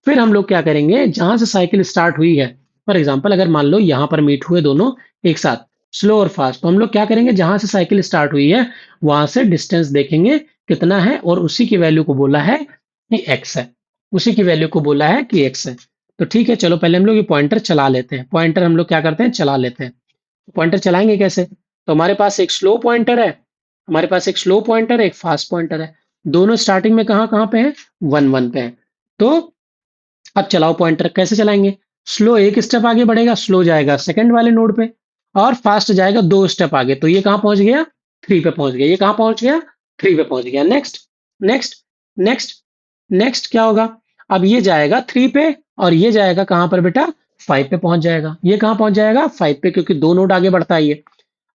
फिर हम लोग क्या करेंगे, जहां से साइकिल स्टार्ट हुई है, फॉर एग्जाम्पल अगर मान लो यहां पर मीट हुए दोनों एक साथ, स्लो और फास्ट, तो हम लोग क्या करेंगे, जहां से साइकिल स्टार्ट हुई है वहां से डिस्टेंस देखेंगे कितना है, और उसी की वैल्यू को बोला है कि x है, उसी की वैल्यू को बोला है कि x है। तो ठीक है, चलो पहले हम लोग ये पॉइंटर चला लेते हैं। पॉइंटर हम लोग क्या करते हैं, चला लेते हैं। पॉइंटर चलाएंगे कैसे, तो हमारे पास एक स्लो पॉइंटर है, हमारे पास एक स्लो पॉइंटर है, एक फास्ट पॉइंटर है, दोनों स्टार्टिंग में कहाँ कहाँ पे हैं, 1 1 पे हैं। तो अब चलाओ पॉइंटर, कैसे चलाएंगे, स्लो एक स्टेप आगे बढ़ेगा, स्लो जाएगा सेकंड वाले नोड पे, और फास्ट जाएगा 2 स्टेप आगे, तो ये कहाँ पहुंच गया, 3 पे पहुंच गया, ये कहाँ पहुंच गया, 3 पे पहुंच गया। नेक्स्ट नेक्स्ट नेक्स्ट नेक्स्ट क्या होगा, अब ये जाएगा 3 पे और ये जाएगा कहां पर बेटा, 5 पे पहुंच जाएगा। ये कहां पहुंच जाएगा, 5 पे, क्योंकि दो नोड आगे बढ़ता है ये।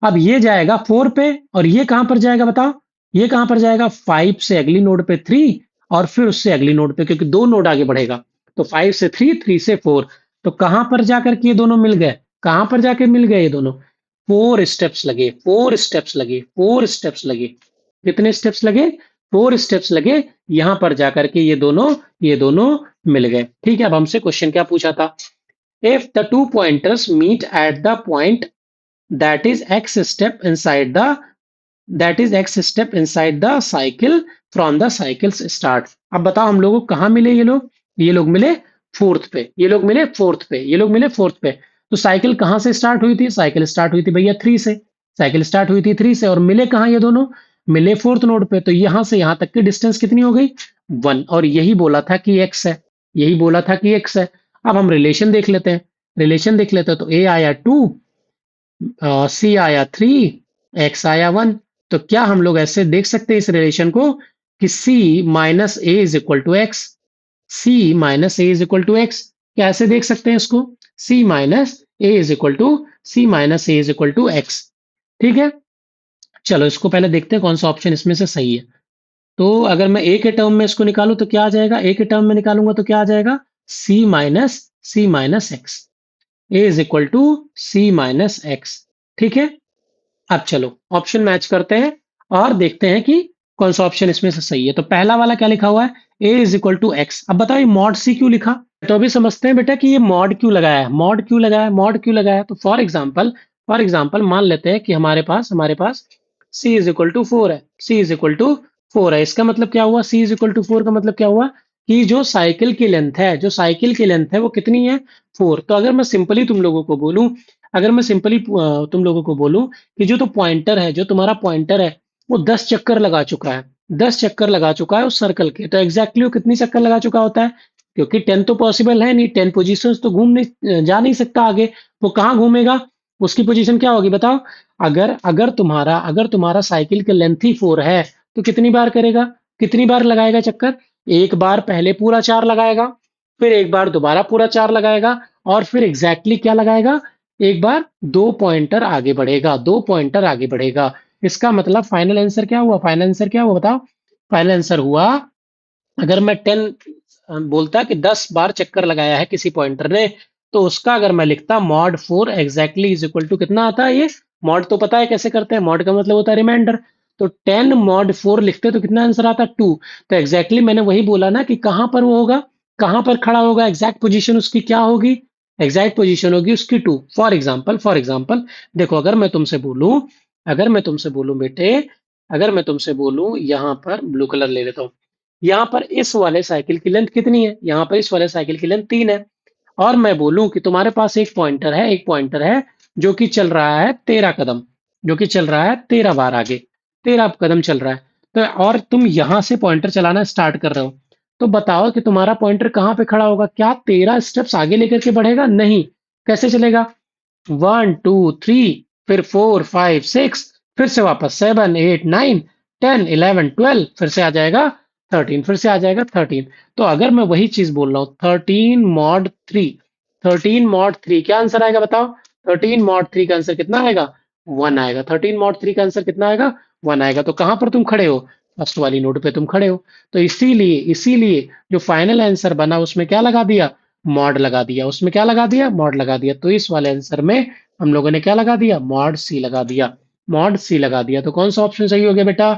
अब ये जाएगा 4 पे और ये कहां पर जाएगा बताओ, ये कहां पर जाएगा, 5 से अगली नोड पे 3 और फिर उससे अगली नोड पे, क्योंकि दो नोड आगे बढ़ेगा। तो 5 से 3, 3 से 4, तो कहां पर जाकर के ये दोनों मिल गए, कहां पर जाके मिल गए ये दोनों, 4 स्टेप्स लगे, 4 स्टेप्स लगे, 4 स्टेप्स लगे। कितने स्टेप्स लगे, 4 स्टेप्स लगे, यहां पर जाकर के ये दोनों मिल गए। ठीक है, अब हमसे क्वेश्चन क्या पूछा था, if the two pointers meet at the point that is x step inside the cycle from the cycle's start। अब बताओ हम लोगों को कहाँ मिले ये लोग मिले फोर्थ पे, ये लोग मिले फोर्थ पे, ये लोग मिले फोर्थ पे। तो साइकिल कहाँ से स्टार्ट हुई थी, साइकिल स्टार्ट हुई थी भैया 3 से, साइकिल स्टार्ट हुई थी 3 से, और मिले कहाँ ये दोनों, मिले फोर्थ नोड पे। तो यहां से यहां तक की डिस्टेंस कितनी हो गई, 1, और यही बोला था कि x है, यही बोला था कि x है। अब हम रिलेशन देख लेते हैं, रिलेशन देख लेते हैं, तो a आया 2, सी आया 3, एक्स आया 1। तो क्या हम लोग ऐसे देख सकते हैं इस रिलेशन को कि c minus A is equal to X, C minus A is equal to X, क्या ऐसे देख सकते हैं इसको, c minus A is equal to X. ठीक है, चलो इसको पहले देखते हैं कौन सा ऑप्शन इसमें से सही है। तो अगर मैं ए के टर्म में इसको निकालूं तो क्या आ जाएगा, ए के टर्म में निकालूंगा तो क्या आ जाएगा, C minus X, A is equal to C minus X. ठीक है, अब चलो ऑप्शन मैच करते हैं और देखते हैं कि कौन सा ऑप्शन इसमें से सही है। तो पहला वाला क्या लिखा हुआ है, ए इज इक्वल टू एक्स। अब बताओ ये मॉड सी क्यों लिखा, तो अभी समझते हैं बेटा कि ये मॉड क्यों लगाया है, मॉड क्यों लगाया है, मॉड क्यों लगाया है। तो फॉर एग्जाम्पल मान लेते हैं कि हमारे पास सी इज इक्वल टू 4 है, सी इज इक्वल टू 4 है। इसका मतलब क्या हुआ, सी इज इक्वल टू 4 का मतलब क्या हुआ कि जो साइकिल की लेंथ है, जो साइकिल की लेंथ है वो कितनी है, 4। तो अगर मैं सिंपली तुम लोगों को बोलूं, अगर मैं सिंपली तुम लोगों को बोलूं कि जो तो पॉइंटर है, जो तुम्हारा पॉइंटर है, वो 10 चक्कर लगा चुका है, 10 चक्कर लगा चुका है उस सर्कल के। तो एग्जैक्टली वो कितनी चक्कर लगा चुका होता है, क्योंकि 10 तो पॉसिबल है नहीं, 10 पोजीशंस तो घूम नहीं जा नहीं सकता आगे, वो कहाँ घूमेगा, उसकी पोजीशन क्या होगी बताओ। अगर तुम्हारा साइकिल की लेंथ ही 4 है, तो कितनी बार करेगा, कितनी बार लगाएगा चक्कर, एक बार पहले पूरा 4 लगाएगा, फिर एक बार दोबारा पूरा 4 लगाएगा, और फिर एग्जैक्टली क्या लगाएगा, एक बार 2 पॉइंटर आगे बढ़ेगा, 2 पॉइंटर आगे बढ़ेगा। इसका मतलब फाइनल आंसर क्या हुआ, फाइनल आंसर क्या हुआ बताओ, फाइनल आंसर हुआ, अगर मैं 10 बोलता कि 10 बार चक्कर लगाया है किसी पॉइंटर ने, तो उसका अगर मैं लिखता mod 4 exactly is equal to कितना आता है, ये मॉड तो पता है कैसे करते हैं, मॉड का मतलब होता है रिमाइंडर। तो 10 मॉड 4 लिखते तो कितना आंसर आता, 2। तो एग्जैक्टली मैंने वही बोला ना कि कहां पर वो होगा, कहां पर खड़ा होगा, एग्जैक्ट पोजीशन उसकी क्या होगी, एग्जैक्ट पोजीशन होगी उसकी 2। फॉर एग्जाम्पल देखो, अगर मैं तुमसे बोलूं बेटे, अगर मैं तुमसे बोलूं यहाँ पर ब्लू कलर ले लेता हूँ, यहाँ पर इस वाले साइकिल की लेंथ कितनी है, यहाँ पर इस वाले साइकिल की लेंथ 3 है, और मैं बोलूं कि तुम्हारे पास एक पॉइंटर है जो कि चल रहा है 13 कदम, जो कि चल रहा है 13 बार आगे, 13 कदम चल रहा है। तो और तुम यहां से पॉइंटर चलाना स्टार्ट कर रहे हो, तो बताओ कि तुम्हारा पॉइंटर कहाँ पे खड़ा होगा? क्या 13 स्टेप्स आगे लेकर के बढ़ेगा? नहीं। कैसे चलेगा? 1 2 3, फिर 4 5 6, फिर से वापस 7 8 9 10 11 12, फिर से आ जाएगा 13, फिर से आ जाएगा 13। तो अगर मैं वही चीज बोल रहा हूँ 13 मॉड 3, 13 मॉड 3 क्या आंसर आएगा बताओ? 13 मॉड 3 का आंसर कितना आएगा? 1 आएगा। 13 मॉड 3 का आंसर कितना आएगा? 1 आएगा। तो कहां पर तुम खड़े हो? फर्स्ट वाली नोड पे तुम खड़े हो। तो इसीलिए इसीलिए जो फाइनल आंसर बना उसमें क्या लगा दिया? मॉड लगा दिया। उसमें क्या लगा दिया? मॉड लगा दिया। तो इस वाले आंसर में हम लोगों ने क्या लगा दिया? मॉड सी लगा दिया। मॉड सी लगा दिया। तो कौन सा ऑप्शन सही हो गया बेटा?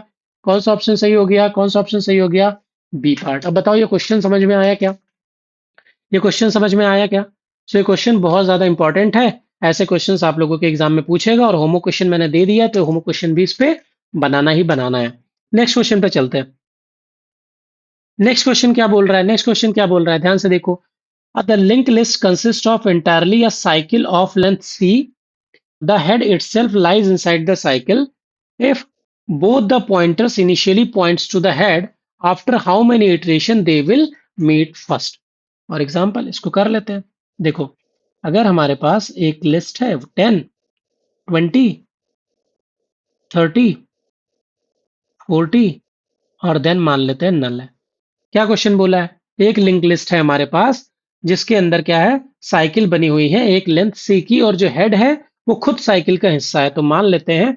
कौन सा ऑप्शन सही हो गया? कौन सा ऑप्शन सही हो गया? B part. अब बताओ ये क्वेश्चन समझ में आया क्या? ये क्वेश्चन समझ में आया क्या? सो ये क्वेश्चन बहुत ज्यादा इंपॉर्टेंट है। ऐसे क्वेश्चंस आप लोगों के एग्जाम में पूछेगा और होमवर्क क्वेश्चन मैंने दे दिया तो होमवर्क क्वेश्चन भी इस पे बनाना ही बनाना है। नेक्स्ट क्वेश्चन पे चलते हैं। नेक्स्ट क्वेश्चन क्या बोल रहा है? नेक्स्ट क्वेश्चन क्या बोल रहा है? ध्यान से देखो। The link list consist of entirely a cycle of length c. The head itself lies inside the cycle. If both the pointers initially points to the head, after how many iteration they will meet first? और example इसको कर लेते हैं। देखो, अगर हमारे पास एक list है 10 20 30 40 और देन मान लेते हैं नल है। क्या क्वेश्चन बोला है? एक लिंक लिस्ट है हमारे पास जिसके अंदर क्या है? साइकिल बनी हुई है एक लेंथ सी की और जो हेड है वो खुद साइकिल का हिस्सा है। तो मान लेते हैं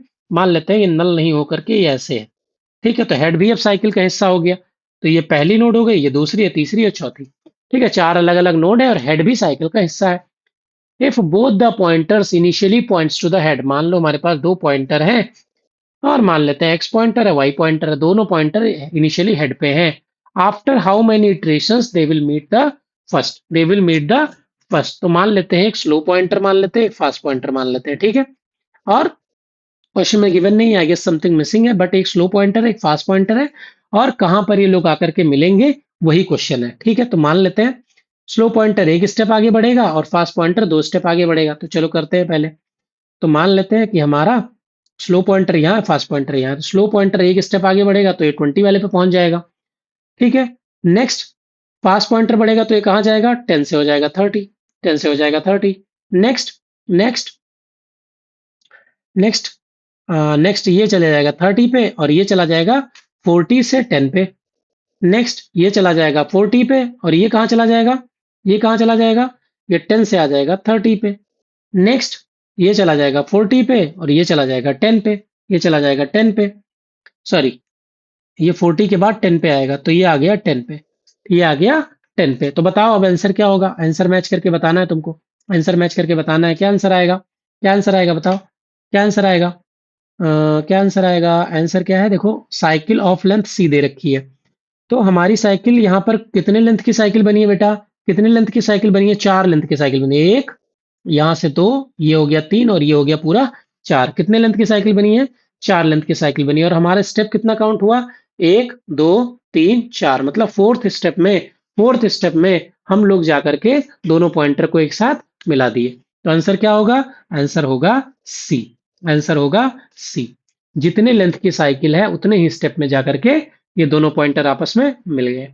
ये नल नहीं होकर के ये ऐसे है। ठीक है, तो हेड भी अब साइकिल का हिस्सा हो गया। तो ये पहली नोड हो गई, ये दूसरी है, तीसरी और चौथी। ठीक है, चार अलग अलग नोड है और हेड भी साइकिल का हिस्सा है। If both the pointers initially points to the head, मान लो हमारे पास दो पॉइंटर हैं और मान लेते हैं एक्स पॉइंटर है वाई पॉइंटर है, दोनों पॉइंटर इनिशियली हेड पे हैं। After how many iterations they will meet the first? They will meet the first. तो मान लेते हैं एक स्लो पॉइंटर मान लेते हैं, एक फास्ट पॉइंटर मान लेते हैं। ठीक है, और क्वेश्चन में गिवन नहीं है, आई गेस समथिंग मिसिंग है, बट एक स्लो पॉइंटर है एक फास्ट पॉइंटर है और कहां पर ये लोग आकर के मिलेंगे वही क्वेश्चन है। ठीक है, तो मान लेते हैं स्लो पॉइंटर एक स्टेप आगे बढ़ेगा और फास्ट पॉइंटर दो स्टेप आगे बढ़ेगा। तो चलो करते हैं पहले। तो मान लेते हैं कि हमारा स्लो पॉइंटर यहाँ है, फास्ट पॉइंटर यहाँ है। तो स्लो पॉइंटर एक स्टेप आगे बढ़ेगा तो ये 20 वाले पे पहुंच जाएगा। ठीक है, नेक्स्ट फास्ट पॉइंटर बढ़ेगा तो ये कहाँ जाएगा? 10 से हो जाएगा 30, 10 से हो जाएगा 30। नेक्स्ट नेक्स्ट नेक्स्ट नेक्स्ट ये चले जाएगा 30 पे और ये चला जाएगा 40 से 10 पे। नेक्स्ट ये चला जाएगा 40 पे और ये कहाँ चला जाएगा? ये कहाँ चला जाएगा? ये 10 से आ जाएगा 30 पे। नेक्स्ट ये चला जाएगा 40 पे और ये चला जाएगा 10 पे। ये चला जाएगा 10 पे, सॉरी ये 40 के बाद 10 पे आएगा तो ये आ गया 10 पे। ये आ गया 10 पे। तो बताओ अब आंसर क्या होगा? आंसर मैच करके बताना है तुमको। आंसर मैच करके बताना है। क्या आंसर आएगा? क्या आंसर आएगा बताओ? क्या आंसर आएगा? क्या आंसर आएगा? आंसर क्या है? देखो, साइकिल ऑफ लेंथ सी दे रखी है। तो हमारी साइकिल यहाँ पर कितने लेंथ की साइकिल बनी है बेटा? कितने लेंथ की साइकिल बनी है? 4 लेंथ की साइकिल बनी है। एक, यहाँ से दो, ये हो गया 3 और ये हो गया पूरा 4। कितने लेंथ की साइकिल बनी है? 4 लेंथ की साइकिल बनी है। और हमारा स्टेप कितना काउंट हुआ? 1 2 3 4, मतलब फोर्थ स्टेप में हम लोग जाकर के दोनों पॉइंटर को एक साथ मिला दिए। तो आंसर क्या होगा? आंसर होगा सी। आंसर होगा सी। जितने लेंथ की साइकिल है उतने ही स्टेप में जाकर के ये दोनों पॉइंटर आपस में मिल गए।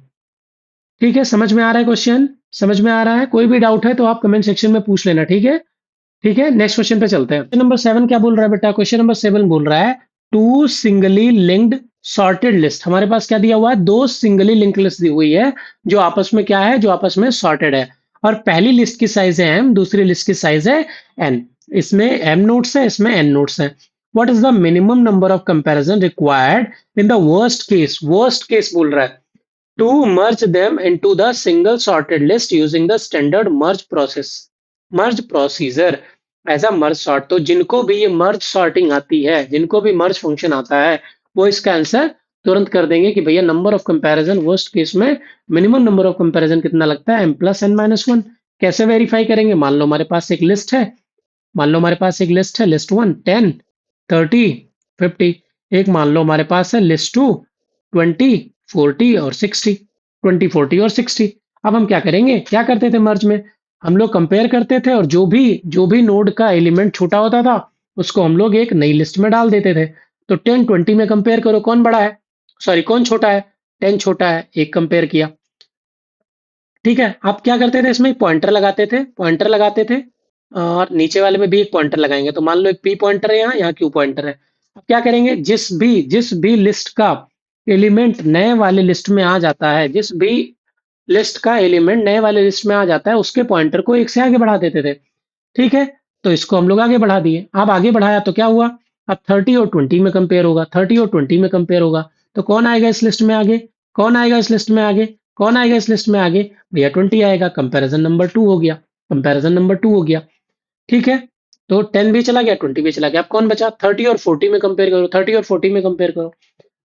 ठीक है, समझ में आ रहा है क्वेश्चन? समझ में आ रहा है? कोई भी डाउट है तो आप कमेंट सेक्शन में पूछ लेना। ठीक है, ठीक है, नेक्स्ट क्वेश्चन पे चलते हैं। क्वेश्चन नंबर 7 क्या बोल रहा है बेटा? क्वेश्चन नंबर 7 बोल रहा है two singly linked sorted list. हमारे पास क्या दिया हुआ है? दो सिंगली लिंक लिस्ट दी हुई है जो आपस में क्या है? जो आपस में सॉर्टेड है। और पहली लिस्ट की साइज है m, दूसरी लिस्ट की साइज है n। इसमें m नोट्स है, इसमें n नोट्स है। What is the minimum number of comparison required in the worst case? Worst case बोल रहा है to merge them into the single sorted list using the standard merge procedure as a merge sort। तो जिनको भी ये merge sorting आती है, जिनको भी merge फंक्शन आता है, वो इसका आंसर तुरंत कर देंगे कि भैया number of comparison worst case में मिनिमम नंबर ऑफ कंपैरिजन कितना लगता है? m plus n minus one. कैसे वेरीफाई करेंगे? मान लो हमारे पास एक लिस्ट है, मान लो हमारे पास एक लिस्ट है, लिस्ट 1 10 30 50। एक मान लो हमारे पास है लिस्ट 2 20 40 और 60, 20 40 और 60। अब हम क्या करेंगे? क्या करते थे मर्ज में? हम लोग कंपेयर करते थे और जो भी नोड का एलिमेंट छोटा होता था उसको हम लोग एक नई लिस्ट में डाल देते थे। तो 10 20 में कंपेयर करो कौन बड़ा है, सॉरी कौन छोटा है? 10 छोटा है, एक कंपेयर किया। ठीक है, आप क्या करते थे इसमें पॉइंटर लगाते थे और नीचे वाले में भी एक पॉइंटर लगाएंगे। तो मान लो एक पी पॉइंटर है, यहाँ क्यू पॉइंटर है। अब क्या करेंगे, जिस भी लिस्ट का एलिमेंट नए वाले लिस्ट में आ जाता है, जिस भी लिस्ट का एलिमेंट नए वाले लिस्ट में आ जाता है, उसके पॉइंटर को एक से आगे बढ़ा देते थे। ठीक है, तो इसको हम लोग आगे बढ़ा दिए। अब आगे बढ़ाया तो क्या हुआ, अब 30 और 20 में कंपेयर होगा, 30 और 20 में कंपेयर होगा। तो कौन आएगा इस लिस्ट में आगे, कौन आएगा इस लिस्ट में आगे, कौन आएगा इस लिस्ट में आगे, भैया 20 आएगा। कंपैरिजन नंबर 2 हो गया, कंपैरिजन नंबर 2 हो गया। ठीक है, तो 10 भी चला गया, 20 भी चला गया। अब कौन बचा, 30 और 40 में कंपेयर करो, 30 और 40 में कंपेयर करो।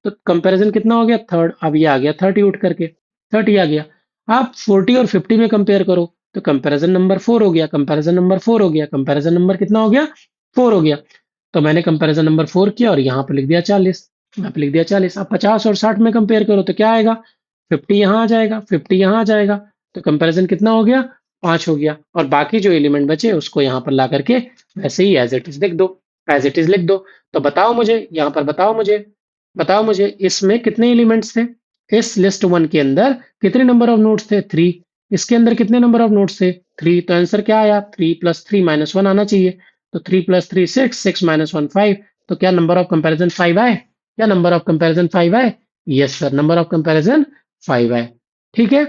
तो कंपैरिजन कितना हो गया, थर्ड। अब ये आ गया 30 उठ करके, 30 आ गया। आप 40 और 50 में कंपेयर करो, तो कंपैरिजन नंबर 4 हो गया, कंपैरिजन नंबर 4 हो गया, कंपैरिजन नंबर कितना हो गया, 4 हो गया। तो मैंने कंपैरिजन नंबर 4 किया और यहाँ पे लिख दिया 40, यहाँ पे लिख दिया 40। अब 50 और 60 में कंपेयर करो तो क्या आएगा, 50 यहाँ आ जाएगा, 50 यहाँ आ जाएगा। तो कंपैरिजन कितना हो गया, 5 हो गया। और बाकी जो एलिमेंट बचे उसको यहाँ पर ला करके वैसे ही एज इट इज लिख दो, एज इट इज लिख दो। तो बताओ मुझे, यहाँ पर बताओ मुझे इसमें कितने एलिमेंट्स थे, इस लिस्ट वन के अंदर कितने नंबर ऑफ नोड्स थे, 3। इसके अंदर कितने नंबर ऑफ नोड्स थे, 3। तो आंसर क्या आया, 3 + 3 - 1 आना चाहिए। तो 3 + 3 6, 6 - 1 5। तो क्या नंबर ऑफ कंपैरिजन 5 आए, क्या नंबर ऑफ कंपैरिजन 5 आए, yes sir, number of comparison 5 आए। ठीक है,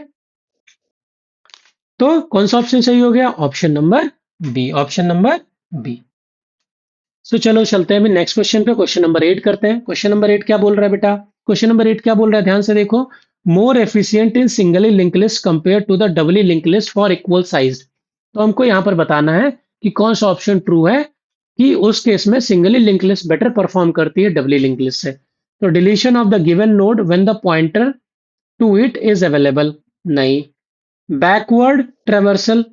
तो कौन सा ऑप्शन सही हो गया, option number B, option number B. So चलो चलते हैं अभी नेक्स्ट क्वेश्चन पे, क्वेश्चन नंबर 8 करते हैं। क्वेश्चन नंबर 8 क्या बोल रहा है बेटा, क्वेश्चन नंबर 8 क्या बोल रहा है, ध्यान से देखो। More efficient in singly link list compare to the doubly link list for equal size. तो हमको यहाँ पर बताना है कि कौन सा ऑप्शन ट्रू है, कि उस केस में singly link list better perform करती है डबली लिंक लिस्ट से। तो deletion of the given node when the pointer to it is available, नहीं। बैकवर्ड ट्रेवर्सल,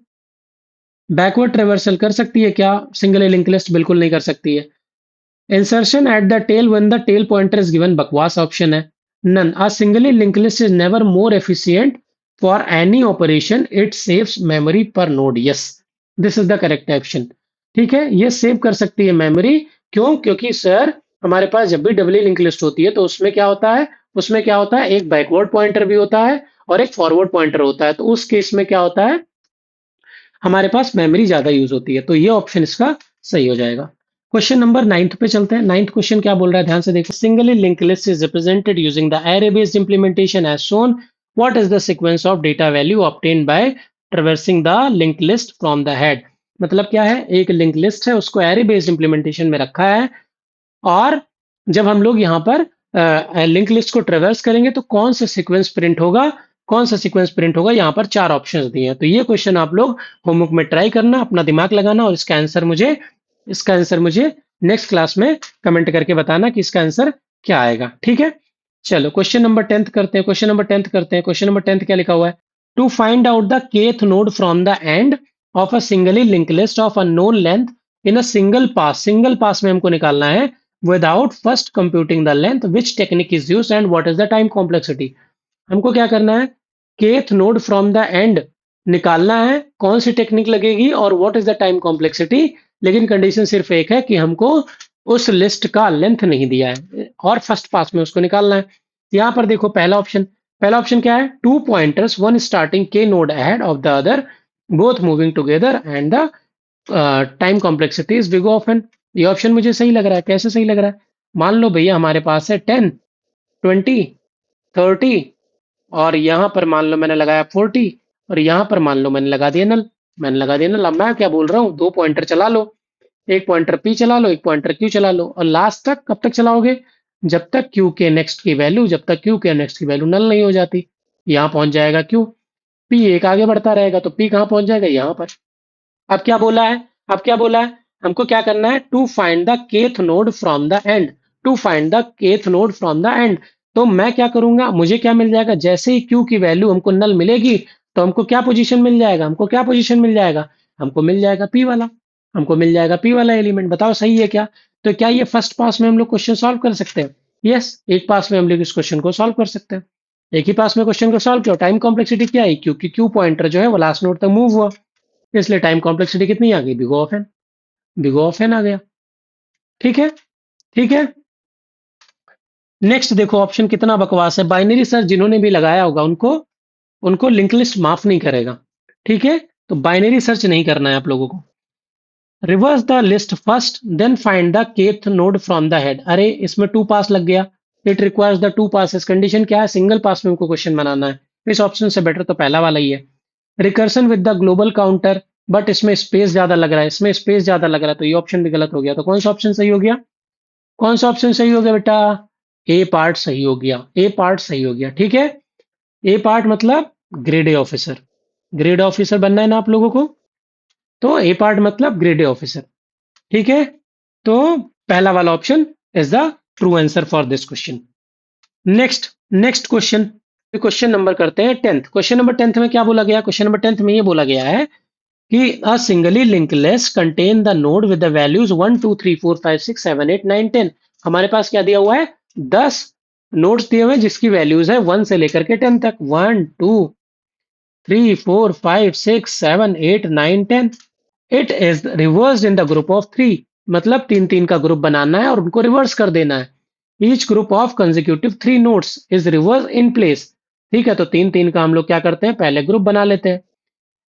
बैकवर्ड ट्रेवर्सल कर सकती है क्या, सिंगल लिंक लिस्ट बिल्कुल नहीं कर सकती है। Insertion at the tail when the tail pointer is given, बकवास ऑप्शन है। None, a singly link list is never more efficient for any operation, it saves memory पर node, yes, this is the correct option. ठीक है, ये save कर सकती है memory. क्यों, क्योंकि सर हमारे पास जब भी डबली लिंक लिस्ट होती है तो उसमें क्या होता है, उसमें क्या होता है, एक बैकवर्ड पॉइंटर भी होता है और एक फॉरवर्ड पॉइंटर होता है। तो उस केस में क्या होता है, हमारे पास मेमोरी ज्यादा यूज होती है। तो ये ऑप्शन इसका सही हो जाएगा। क्वेश्चन नंबर 9 पे चलते हैं। 9th क्वेश्चन क्या बोल रहा है, ध्यान से देखो। Singly link list is represented using the array based implementation as shown, what is the sequence of data value obtained by traversing the link list from the head. मतलब क्या है, एक लिंक लिस्ट है, उसको एरे बेस्ड इंप्लीमेंटेशन में रखा है, और जब हम लोग यहाँ पर लिंक लिस्ट को ट्रेवर्स करेंगे तो कौन सा सीक्वेंस प्रिंट होगा, कौन सा सीक्वेंस प्रिंट होगा, यहाँ पर 4 ऑप्शंस दिए हैं। तो ये क्वेश्चन आप लोग होमवर्क में ट्राई करना, अपना दिमाग लगाना, और इसका आंसर मुझे नेक्स्ट क्लास में कमेंट करके बताना कि इसका आंसर क्या आएगा। ठीक है, चलो क्वेश्चन नंबर 10th करते हैं। क्वेश्चन नंबर 10th क्या लिखा हुआ है, to find out the kth node from the end of a singly link list of a known length in a single pass में हमको निकालना है without first computing the length, which technique is used and what is the time complexity। हमको क्या करना है, kth node from the end निकालना है, कौन सी टेक्निक लगेगी और what is the time complexity। लेकिन कंडीशन सिर्फ एक है कि हमको उस लिस्ट का लेंथ नहीं दिया है और फर्स्ट पास में उसको निकालना है। यहाँ पर देखो पहला ऑप्शन क्या है, two pointers one starting k node ahead of the other both moving together and the time complexity is big of n. ये ऑप्शन मुझे सही लग रहा है, कैसे सही लग रहा है, मान लो भैया हमारे पास है 10, 20, 30, और यहाँ पर मान लो मैंने लगाया 40, और यहाँ पर मान लो मैंने लगा दिया नल। अब मैं क्या बोल रहा हूँ, दो पॉइंटर चला लो, एक पॉइंटर पी चला लो, एक पॉइंटर क्यू चला लो, और लास्ट तक कब तक चलाओगे, जब तक क्यू के नेक्स्ट की वैल्यू नल नहीं हो जाती। यहाँ पहुंच जाएगा क्यू, पी एक आगे बढ़ता रहेगा तो पी कहाँ पहुंच जाएगा, यहाँ पर। अब क्या बोला है, अब क्या बोला है, हमको क्या करना है, to find the kth node from the end, to find the kth node from the end. तो मैं क्या करूंगा, मुझे क्या मिल जाएगा, जैसे ही क्यू की वैल्यू हमको नल मिलेगी तो हमको क्या पोजीशन मिल जाएगा, हमको मिल जाएगा पी वाला, एलिमेंट। बताओ सही है क्या। तो क्या ये फर्स्ट पास में हम लोग क्वेश्चन सॉल्व कर सकते हैं, यस, एक पास में हम लोग इस क्वेश्चन को सॉल्व कर सकते हैं। एक ही पास में क्वेश्चन को सॉल्व किया, टाइम कॉम्प्लेक्सिटी क्या है, क्योंकि क्यू पॉइंटर जो है वो लास्ट नोड तक मूव हुआ, इसलिए टाइम कॉम्प्लेक्सिटी कितनी आ गई, बिग O ऑफ एन आ गया। ठीक है, ठीक है। नेक्स्ट देखो ऑप्शन कितना बकवास है, बाइनरी सर्च जिन्होंने भी लगाया होगा उनको उनको लिंक लिस्ट माफ नहीं करेगा। ठीक है, तो बाइनरी सर्च नहीं करना है आप लोगों को। Reverse the list first then find the kth node from the head. अरे इसमें टू पास लग गया। It requires the two passes. Condition क्या है? सिंगल पास में हमको क्वेश्चन बनाना है। इस ऑप्शन से बेटर तो पहला वाला ही है। Recursion with the global counter, but इसमें स्पेस ज्यादा लग रहा है, इसमें स्पेस ज्यादा लग रहा है, तो ये ऑप्शन भी गलत हो गया। तो कौन सा ऑप्शन सही हो गया? कौन सा ऑप्शन सही हो गया बेटा? ए पार्ट सही हो गया। ए पार्ट सही हो गया। ठीक है, ए पार्ट मतलब grade A officer. Grade officer बनना है ना आप लोगों को, तो ए पार्ट मतलब ग्रेड ए ऑफिसर। ठीक है, तो पहला वाला option is the true answer for this question. Next, next question, question number करते हैं 10th। क्वेश्चन नंबर 10th में क्या बोला गया? क्वेश्चन नंबर 10th में ये बोला गया है कि a singly link list contain the node with the values 1 2 3 4 5 6 7 8 9 10। हमारे पास क्या दिया हुआ है? 10 नोड्स दिए हुए हैं जिसकी वैल्यूज है 1 से लेकर के 10 तक। 1 2 3 4 5 6 7 8 9 10। It is reversed in the group of three. मतलब तीन तीन का ग्रुप बनाना है और उनको रिवर्स कर देना है। Each group of consecutive three notes is reverse in place. ठीक है, तो तीन तीन का हम लोग क्या करते हैं? पहले ग्रुप बना लेते हैं।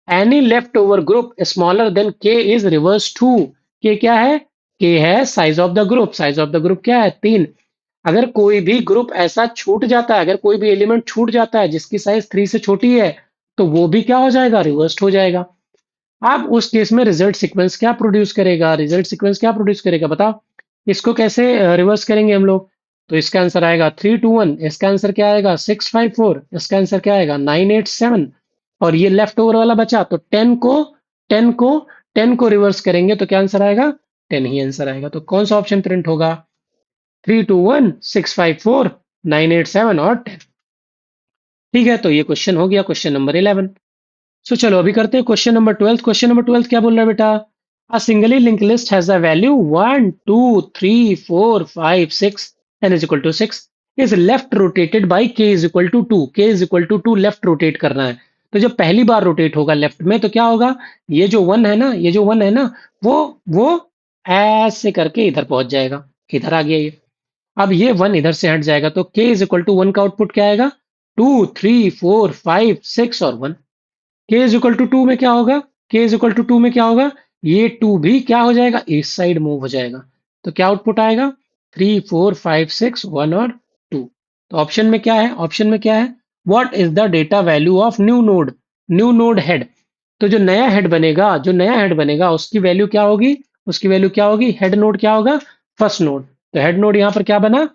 Any left over group smaller than के इज रिवर्स टू। के क्या है? के है size of the group. Size of the group क्या है? तीन। अगर कोई भी ग्रुप ऐसा छूट जाता है, अगर कोई भी एलिमेंट छूट जाता है जिसकी साइज थ्री से छोटी है, तो वो भी क्या हो जाएगा? रिवर्स्ड हो जाएगा। अब उस केस में रिजल्ट सीक्वेंस क्या प्रोड्यूस करेगा? रिजल्ट सीक्वेंस क्या प्रोड्यूस करेगा बताओ? इसको कैसे रिवर्स करेंगे हम लोग? तो इसका आंसर आएगा 3 2 1। इसका आंसर क्या आएगा? 6 5 4। इसका आंसर क्या आएगा? 9 8 7। और ये लेफ्ट ओवर वाला बचा, तो 10 को 10 को रिवर्स करेंगे तो क्या आंसर आएगा? 10 ही आंसर आएगा। तो कौन सा ऑप्शन प्रिंट होगा? 3 2 1 6 5 4 9 8 7 और 10। ठीक है, तो ये क्वेश्चन हो गया, क्वेश्चन नंबर 11। सो चलो अभी करते हैं क्वेश्चन नंबर 12। क्वेश्चन नंबर 12 क्या बोल रहा है बेटा? A singly link list has a value 1 2 3 4 5 6 n is equal to 6 is left rotated by k is equal to 2। k is equal to 2 left rotate करना है। तो जब पहली बार रोटेट होगा लेफ्ट में तो क्या होगा? ये जो वन है ना, ये जो वन है ना, वो ऐसे करके इधर पहुंच जाएगा। इधर आ गया ये। अब ये वन इधर से हट जाएगा, तो k इज इक्वल टू 1 का आउटपुट क्या आएगा? 2 3 4 5 6 और 1। के इज इक्वल टू टू में क्या होगा? के इज इक्वल टू टू में क्या होगा? ये टू भी क्या हो जाएगा? इस साइड मूव हो जाएगा। तो क्या आउटपुट आएगा? 3 4 5 6 1 और 2। तो ऑप्शन में क्या है? ऑप्शन में क्या है? What is the data value of new node? New node head. तो जो नया हेड बनेगा, जो नया हेड बनेगा उसकी वैल्यू क्या होगी? उसकी वैल्यू क्या होगी? हेड नोड क्या होगा? First node. तो हेड नोड यहां पर क्या बना?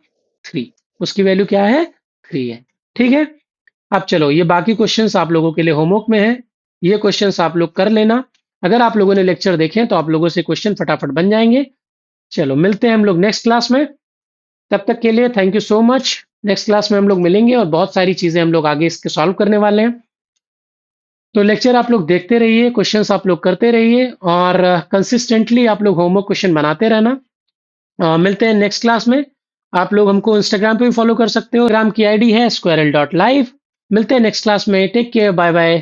3। उसकी वैल्यू क्या है? 3 है। ठीक है, अब चलो ये बाकी क्वेश्चंस आप लोगों के लिए होमवर्क में है। ये क्वेश्चंस आप लोग कर लेना। अगर आप लोगों ने लेक्चर देखे तो आप लोगों से क्वेश्चन फटाफट बन जाएंगे। चलो मिलते हैं हम लोग नेक्स्ट क्लास में। तब तक के लिए thank you so much. Next class में हम लोग मिलेंगे और बहुत सारी चीजें हम लोग आगे इसके सॉल्व करने वाले हैं। तो लेक्चर आप लोग देखते रहिए, क्वेश्चंस आप लोग करते रहिए और कंसिस्टेंटली आप लोग होमवर्क क्वेश्चन बनाते रहना। मिलते हैं नेक्स्ट क्लास में। आप लोग हमको इंस्टाग्राम पे भी फॉलो कर सकते हो। इंस्टाग्राम की आईडी है squirrel.live। मिलते हैं नेक्स्ट क्लास में। Take care, bye bye.